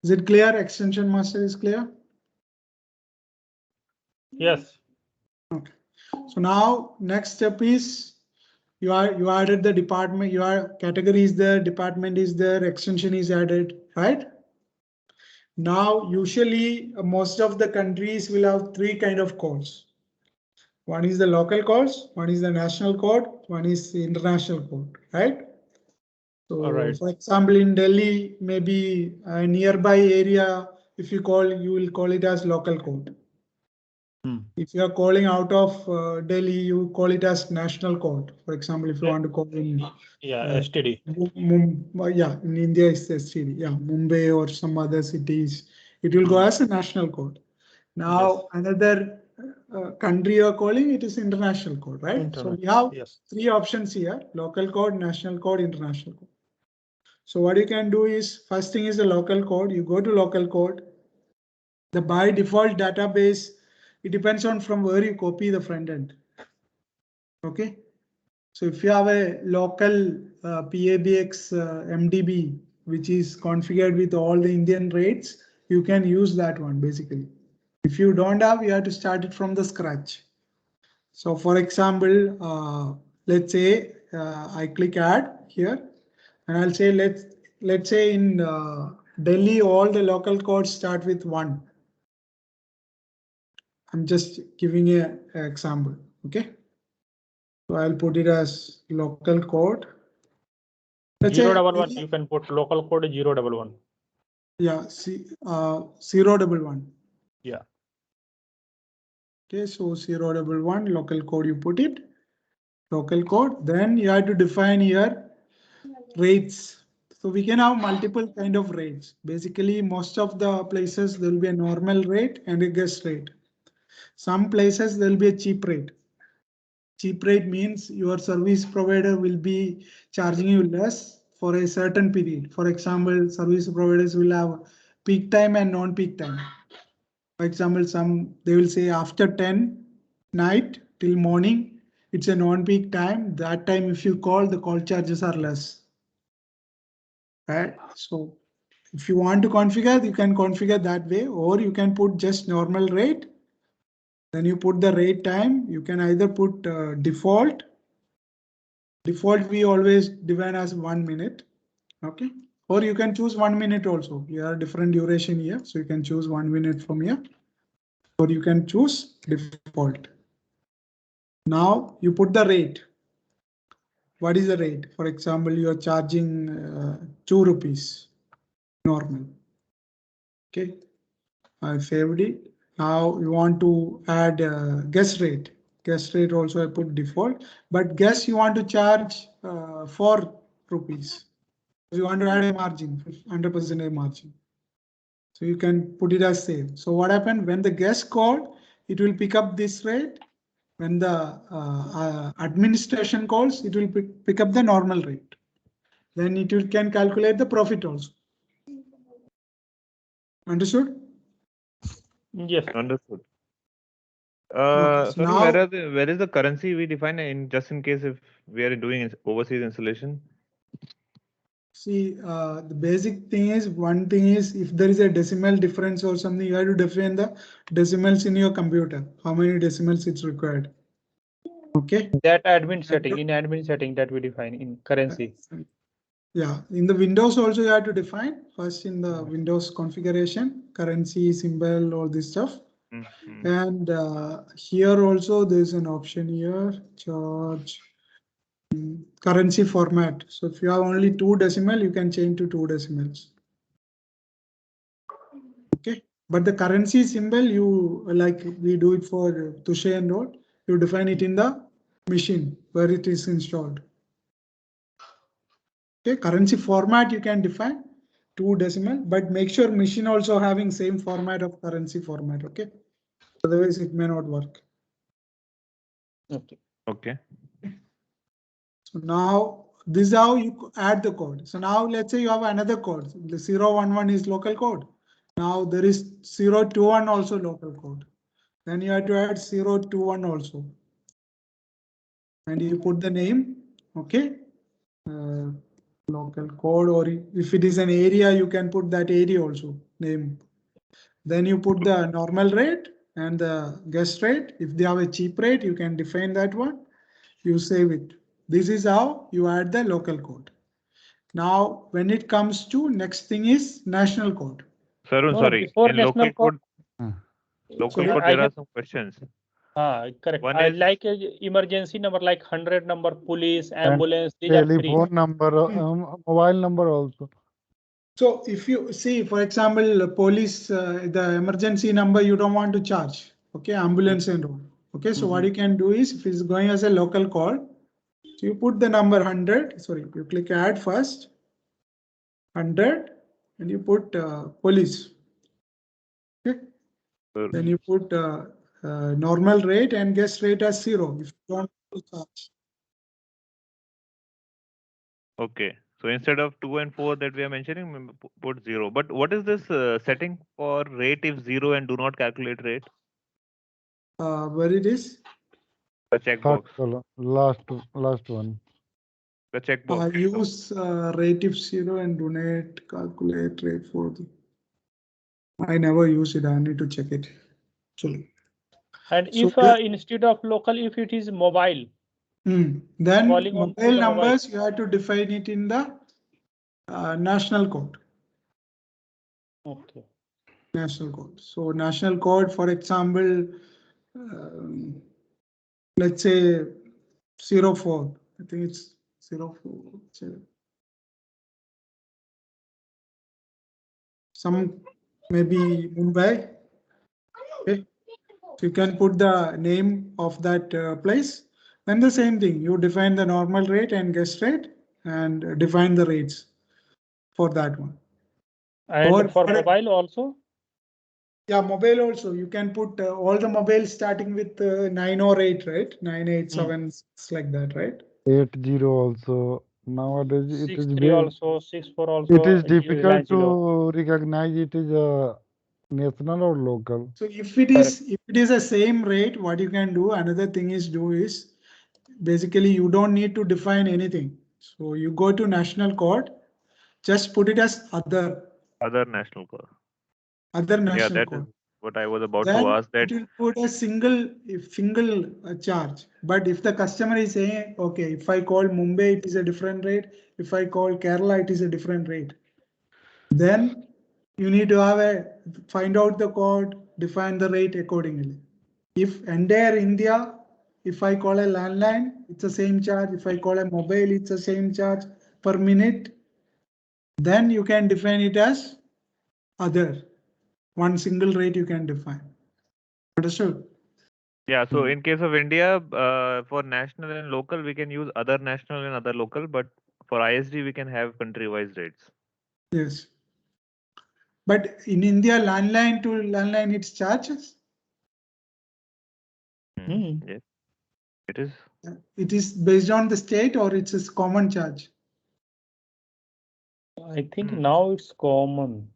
Speaker 1: Is it clear? Extension master is clear?
Speaker 5: Yes.
Speaker 1: Okay. So now next step is you added the department, your category is there, department is there, extension is added, right? Now, usually most of the countries will have 3 kind of codes. One is the local codes, one is the national code, one is the international code, right? So,
Speaker 5: Alright.
Speaker 1: for example, in Delhi, maybe a nearby area, if you will call it as local code. If you are calling out of Delhi, you call it as national code. For example, if you want to call in
Speaker 5: STD.
Speaker 1: Yeah, in India it's STD. Yeah, Mumbai or some other cities, it will go as a national code. Now another country you are calling, it is international code, right? So we have three options here: local code, national code, international code. So what you can do is, first thing is the local code. You go to local code. The by default database, it depends on from where you copy the front end. Okay. So if you have a local PABX MDB, which is configured with all the Indian rates, you can use that one basically. If you don't have, you have to start it from the scratch. So for example, let's say I click add here and I'll say, let's say in Delhi, all the local codes start with 1. I'm just giving an example. Okay. So I'll put it as local code. Let's
Speaker 5: 011. You can put local code 011.
Speaker 1: Yeah, 011.
Speaker 5: Yeah.
Speaker 1: Okay, so 011 local code, you put it, local code. Then you have to define here rates. So we can have multiple kind of rates. Basically, most of the places there will be a normal rate and a guest rate. Some places there will be a cheap rate. Cheap rate means your service provider will be charging you less for a certain period. For example, service providers will have peak time and non-peak time. For example, they will say after 10 night till morning, it's a non-peak time. That time, if you call, the call charges are less. Right? So if you want to configure, you can configure that way, or you can put just normal rate. Then you put the rate time. You can either put default. Default we always define as 1 minute. Okay. Or you can choose 1 minute also. You have different duration here. So you can choose 1 minute from here. Or you can choose default. Now you put the rate. What is the rate? For example, you are charging 2 rupees normal. Okay, I saved it. Now you want to add guest rate. Guest rate also I put default, but guest you want to charge 4 rupees. You want to add a margin, 100% margin. So you can put it as same. So what happened when the guest called, it will pick up this rate. When the administration calls, it will pick up the normal rate. Then it can calculate the profit also. Understood?
Speaker 5: Yes.
Speaker 2: Understood.
Speaker 1: Okay, so
Speaker 2: Sorry,
Speaker 1: now,
Speaker 2: where is the currency we define in just in case if we are doing overseas installation?
Speaker 1: see, the basic thing is, one thing is if there is a decimal difference or something, you have to define the decimals in your computer, how many decimals it's required. Okay.
Speaker 5: That admin setting that we define in currency.
Speaker 1: Yeah, in the Windows also you have to define first in the Windows configuration, currency, symbol, all this stuff. And here also there's an option here, charge currency format. So if you have only 2 decimal, you can change to 2 decimals. Okay, but the currency symbol, you like we do it for Tushe and all, you define it in the machine where it is installed. Okay, currency format you can define 2 decimal, but make sure machine also having same format of currency format. Okay, otherwise it may not work.
Speaker 5: Okay.
Speaker 2: Okay.
Speaker 1: So now this is how you add the code. So now let's say you have another code. The 011 is local code. Now there is 021 also local code. Then you have to add 021 also. And you put the name, okay? Local code, or if it is an area, you can put that area also name. Then you put the normal rate and the guest rate. If they have a cheap rate, you can define that one. You save it. This is how you add the local code. Now, when it comes to next thing is national code.
Speaker 2: Sir, sorry. In local code, there are some questions.
Speaker 5: Correct.
Speaker 2: One
Speaker 5: I
Speaker 2: is
Speaker 5: like emergency number like 100 number, police, ambulance. These are free.
Speaker 3: Telephone number, mobile number also.
Speaker 1: So if you see, for example, police, the emergency number you don't want to charge. Okay, ambulance and all. Okay, so what you can do is, if it's going as a local call, so you put the number 100, sorry, you click add first, 100, and you put police. Okay, then you put normal rate and guest rate as 0 if you want to charge.
Speaker 2: Okay. So instead of 2 and 4 that we are mentioning, put 0. But what is this setting for rate if 0 and do not calculate rate?
Speaker 1: Where it is?
Speaker 2: The
Speaker 3: Third
Speaker 2: checkbox.
Speaker 3: column, last one.
Speaker 2: The checkbox.
Speaker 1: Use rate if 0 and do not calculate rate for the. I never use it. I need to check it. Actually.
Speaker 5: And
Speaker 1: So
Speaker 5: if instead of local, if it is mobile,
Speaker 1: then
Speaker 5: calling on
Speaker 1: mobile
Speaker 5: the
Speaker 1: numbers, you have to define it in the national code.
Speaker 5: okay.
Speaker 1: National code. So national code, for example, let's say 04. I think it's 04. Some maybe Mumbai. Okay. So you can put the name of that place. Then the same thing, you define the normal rate and guest rate and define the rates for that one.
Speaker 5: And
Speaker 1: Or
Speaker 5: for mobile also?
Speaker 1: Yeah, mobile also. You can put all the mobiles starting with 908, right? 9876 like that, right?
Speaker 3: 80 also. Nowadays it is
Speaker 5: 63
Speaker 3: very,
Speaker 5: also, 64 also.
Speaker 3: it is difficult
Speaker 5: Zero.
Speaker 3: to recognize it is a national or local.
Speaker 1: So if it is a same rate, what you can do, another thing is basically you don't need to define anything. So you go to national code, just put it as other
Speaker 2: national code.
Speaker 1: Other national
Speaker 2: Yeah, that
Speaker 1: code.
Speaker 2: is what I was about
Speaker 1: Then
Speaker 2: to ask. That
Speaker 1: it will put a single charge. But if the customer is saying, okay, if I call Mumbai, it is a different rate. If I call Kerala, it is a different rate. Then you need to find out the code, define the rate accordingly. If entire India, if I call a landline, it's the same charge. If I call a mobile, it's the same charge per minute. Then you can define it as other. One single rate you can define. Understood?
Speaker 2: Yeah, so in case of India, for national and local, we can use other national and other local, but for ISD, we can have country-wise rates.
Speaker 1: Yes. But in India, landline to landline, it's charges.
Speaker 2: Yes, it is.
Speaker 1: It is based on the state or it's a common charge?
Speaker 5: I think now it's common.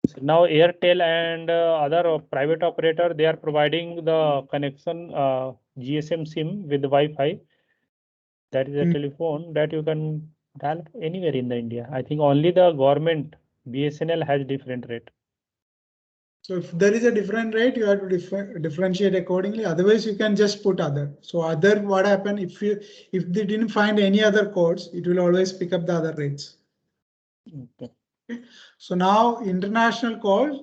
Speaker 5: So now Airtel and other private operator, they are providing the connection GSM SIM with Wi-Fi. That is a telephone that you can dial anywhere in the India. I think only the government BSNL has different rate.
Speaker 1: So if there is a different rate, you have to differentiate accordingly. Otherwise, you can just put other. So other, what happen if they didn't find any other codes, it will always pick up the other rates.
Speaker 5: Okay.
Speaker 1: So now international code.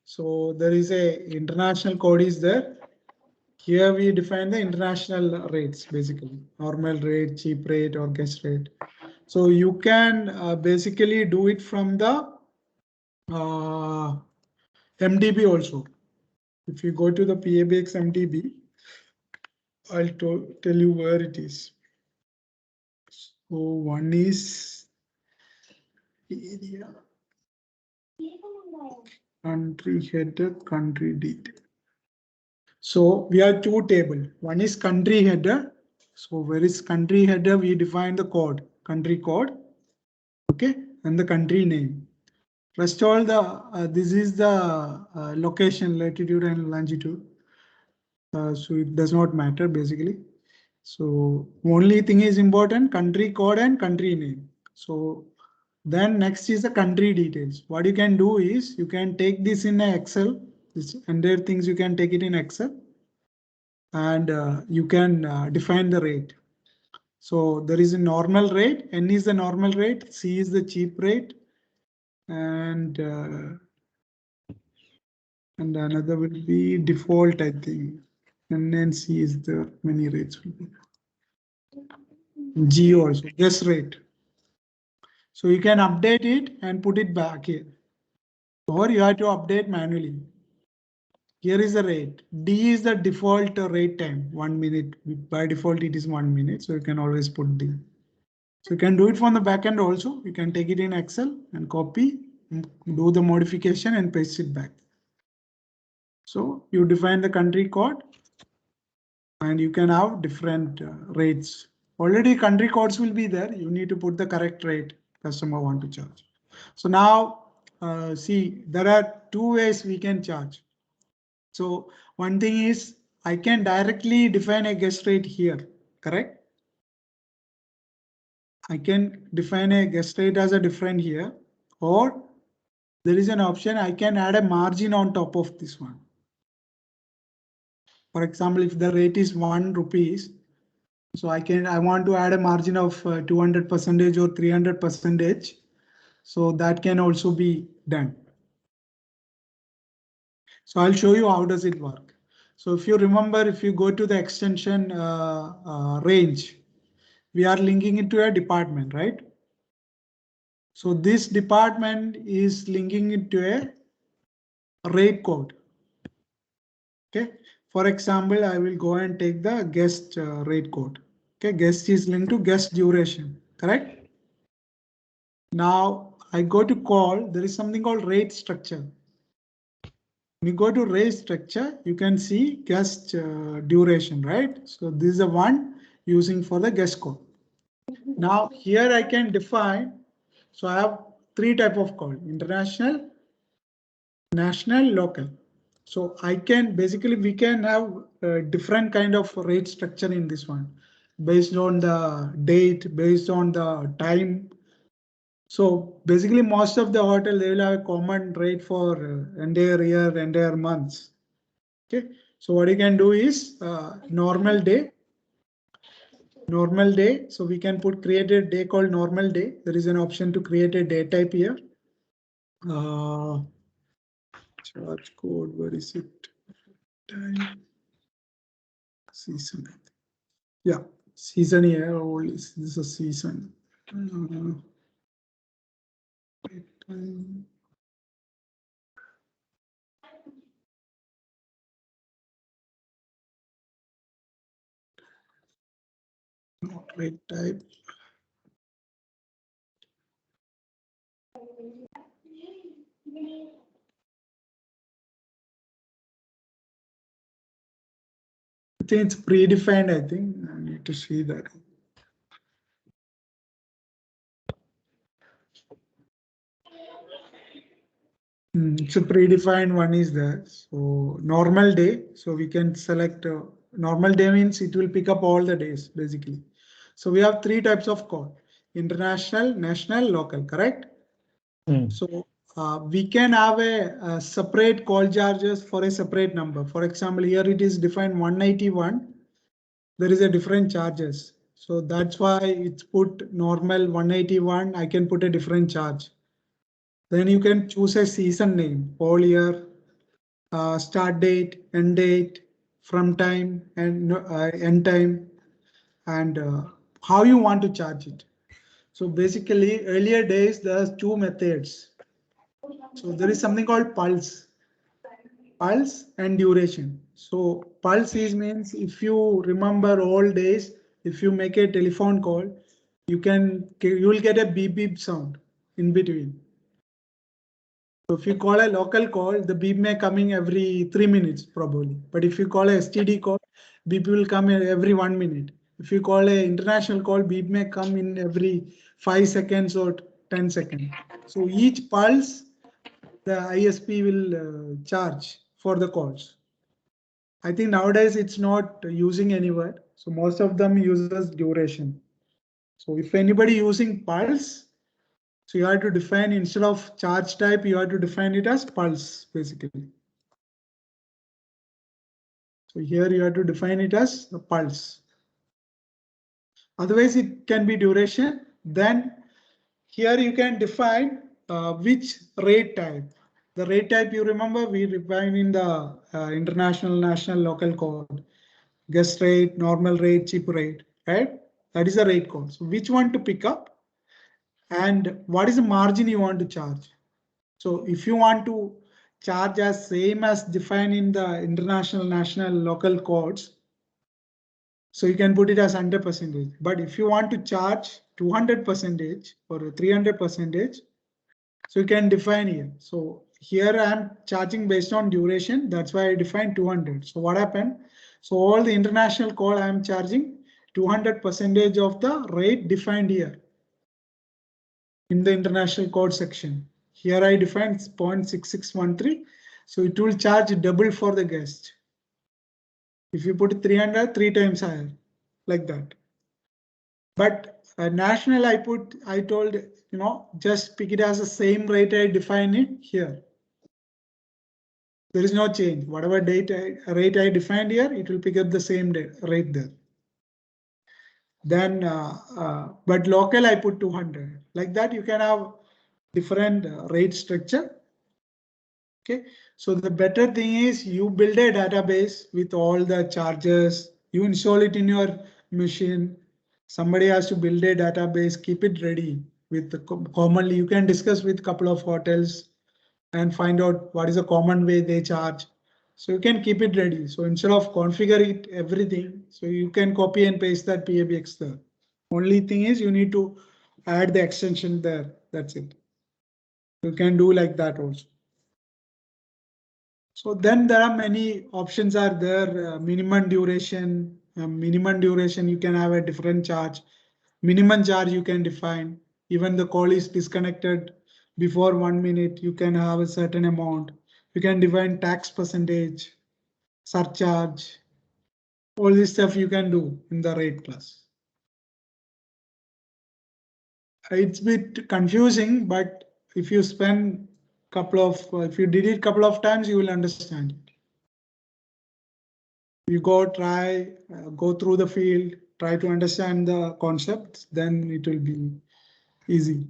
Speaker 1: So there is a international code is there. Here we define the international rates, basically normal rate, cheap rate, or guest rate. So you can basically do it from the MDB also. If you go to the PABX MDB, I'll tell you where it is. So one is area, country header, country detail. So we have two tables. One is country header. So where is country header? We define the code, country code. Okay, and the country name. Rest all the this is the location, latitude and longitude. So it does not matter basically. So only thing is important, country code and country name. So then next is the country details. What you can do is you can take this in Excel. This entire things you can take it in Excel, and you can define the rate. So there is a normal rate. N is the normal rate. C is the cheap rate, and another will be default, I think. And then C is the many rates will be. G also, guess rate. So you can update it and put it back here. Or you have to update manually. Here is the rate. D is the default rate time, 1 minute. By default, it is 1 minute. So you can always put D. So you can do it from the backend also. You can take it in Excel and copy, do the modification and paste it back. So you define the country code and you can have different rates. Already country codes will be there. You need to put the correct rate customer want to charge. So now see, there are two ways we can charge. So one thing is I can directly define a guest rate here, correct? I can define a guest rate as a different here, or there is an option I can add a margin on top of this one. For example, if the rate is 1 rupees, so I want to add a margin of 200% or 300%. So that can also be done. So I'll show you how does it work. So if you remember, if you go to the extension range, we are linking it to a department, right? So this department is linking it to a rate code. Okay. For example, I will go and take the guest rate code. Okay. Guest is linked to guest duration, correct? Now I go to call, there is something called rate structure. When you go to rate structure, you can see guest duration, right? So this is the one using for the guest code. Now here I can define, so I have three type of call: international, national, local. So I can basically, we can have a different kind of rate structure in this one based on the date, based on the time. So basically most of the hotel, they will have a common rate for entire year, entire months. Okay. So what you can do is normal day. So we can create a day called normal day. There is an option to create a day type here. Charge code, where is it? Time. Season. Yeah, season here. Only this is a season. Time. Not rate type. I think it's predefined. I think I need to see that. It's a predefined one is there. So normal day. So we can select normal day means it will pick up all the days basically. So we have three types of call: international, national, local, correct? So we can have a separate call charges for a separate number. For example, here it is defined 181. There is a different charges. So that's why it's put normal 181. I can put a different charge. Then you can choose a season name, all year, start date, end date, from time and end time, and how you want to charge it. So basically earlier days, there's two methods. So there is something called pulse and duration. So pulse is means if you remember old days, if you make a telephone call, you will get a beep beep sound in between. So if you call a local call, the beep may come in every 3 minutes probably. But if you call a STD call, beep will come in every 1 minute. If you call a international call, beep may come in every 5 seconds or 10 seconds. So each pulse, the ISP will charge for the calls. I think nowadays it's not using anywhere. So most of them uses duration. So if anybody using pulse, so you have to define, instead of charge type, you have to define it as pulse basically. So here you have to define it as the pulse. Otherwise it can be duration. Then here you can define which rate type. The rate type, you remember we define in the international, national, local code: guest rate, normal rate, cheap rate, right? That is the rate code. So which one to pick up and what is the margin you want to charge? So if you want to charge as same as defined in the international, national, local codes, so you can put it as 100%. But if you want to charge 200% or 300%, so you can define here. So here I'm charging based on duration. That's why I defined 200. So what happened? So all the international call I'm charging 200% of the rate defined here in the international code section. Here I defined 0.6613. So it will charge double for the guest. If you put 300, 3 times higher, like that. But national, I told, just pick it as the same rate I define it here. There is no change. Whatever rate I defined here, it will pick up the same rate there. Then, but local I put 200. Like that, you can have different rate structure. Okay, so the better thing is you build a database with all the charges. You install it in your machine. Somebody has to build a database, keep it ready with the commonly. You can discuss with a couple of hotels and find out what is the common way they charge. So you can keep it ready. So instead of configure it everything, so you can copy and paste that PABX there. Only thing is you need to add the extension there. That's it. You can do like that also. So then there are many options are there. Minimum duration you can have a different charge. Minimum charge you can define. Even the call is disconnected before 1 minute, you can have a certain amount. You can define tax percentage, surcharge. All this stuff you can do in the rate class. It's a bit confusing, but if you spend if you did it couple of times, you will understand it. You go through the field, try to understand the concepts, then it will be easy.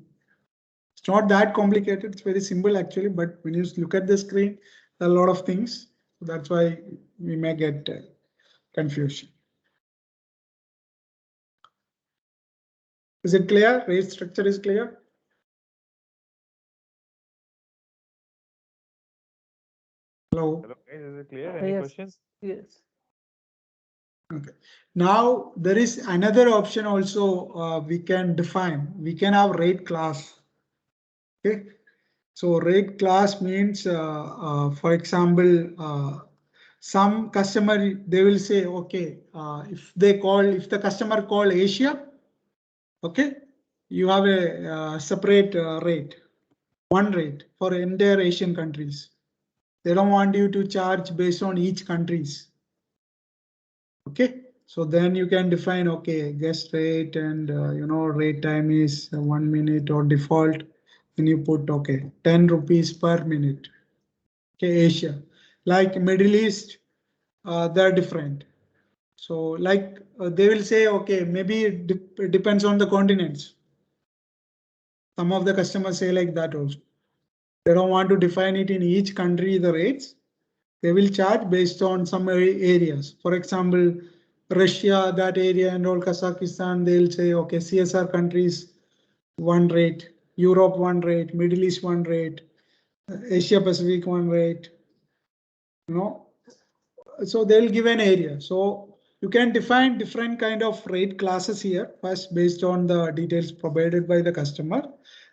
Speaker 1: It's not that complicated. It's very simple actually, but when you look at the screen, there are a lot of things. That's why we may get confusion. Is it clear? Rate structure is clear? Hello.
Speaker 2: Hello, guys, is it clear? Any
Speaker 6: Yes.
Speaker 2: questions?
Speaker 6: Yes.
Speaker 1: Okay. Now there is another option also we can define. We can have rate class. Okay. So rate class means, for example, some customer, they will say, okay, if the customer call Asia, okay, you have a separate rate, one rate for entire Asian countries. They don't want you to charge based on each countries. Okay, so then you can define, okay, guest rate and rate time is 1 minute or default. Then you put, okay, 10 rupees per minute. Okay, Asia, like Middle East, they're different. So like they will say, okay, maybe it depends on the continents. Some of the customers say like that also. They don't want to define it in each country, the rates. They will charge based on some areas. For example, Russia, that area and all Kazakhstan, they'll say, okay, CSR countries, one rate, Europe, one rate, Middle East, one rate, Asia Pacific, one rate, so they'll give an area. So you can define different kind of rate classes here, first based on the details provided by the customer.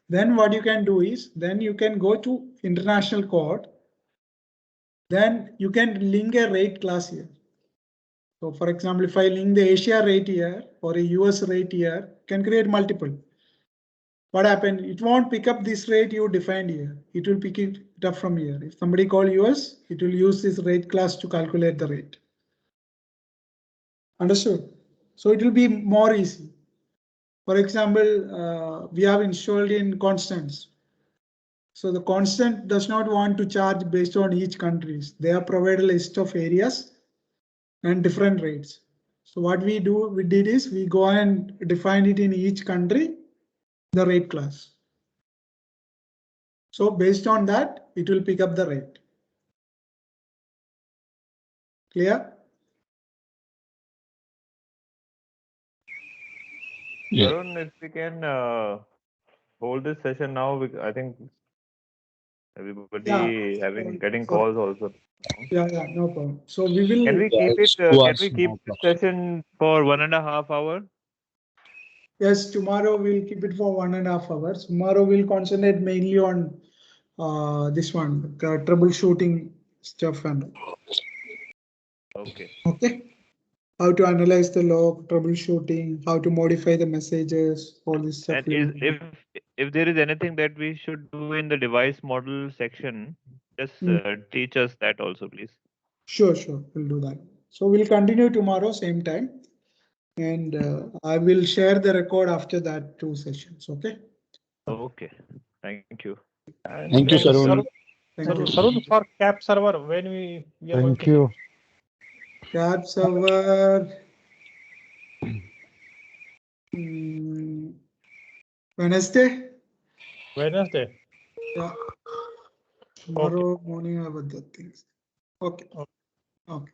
Speaker 1: Then what you can do is, then you can go to international code. Then you can link a rate class here. So for example, if I link the Asia rate here or a US rate here, can create multiple. What happened? It won't pick up this rate you defined here. It will pick it up from here. If somebody call US, it will use this rate class to calculate the rate. Understood? So it will be more easy. For example, we have installed in constants. So the constant does not want to charge based on each countries. They have provided a list of areas and different rates. So what we did is we go and define it in each country, the rate class. So based on that, it will pick up the rate. Clear?
Speaker 4: Yeah.
Speaker 2: Arun, if we can hold this session now, I think Everybody getting
Speaker 1: so-
Speaker 2: calls also.
Speaker 1: Yeah, no problem. So we will.
Speaker 2: Can we keep it?
Speaker 4: Two
Speaker 2: Can
Speaker 4: hours,
Speaker 2: we
Speaker 4: no
Speaker 2: keep this
Speaker 4: problem.
Speaker 2: session for 1.5 hours?
Speaker 1: Yes, tomorrow we'll keep it for 1.5 hours. Tomorrow we'll concentrate mainly on this one, troubleshooting stuff and
Speaker 2: Okay.
Speaker 1: okay. How to analyze the log, troubleshooting, how to modify the messages, all this stuff.
Speaker 2: And
Speaker 1: we'll
Speaker 2: is if there is anything that we should do in the device model section, just teach us that also, please.
Speaker 1: Sure, we'll do that. So we'll continue tomorrow, same time. And I will share the record after that 2 sessions. Okay.
Speaker 2: Okay. Thank you.
Speaker 4: Thank you, Sarun.
Speaker 1: Thank you.
Speaker 5: Sarun, for CAP server, when we are going
Speaker 3: Thank
Speaker 5: to
Speaker 3: you.
Speaker 1: CAP server. Wednesday.
Speaker 5: Wednesday.
Speaker 1: Yeah. Tomorrow morning I have other things. Okay. Okay.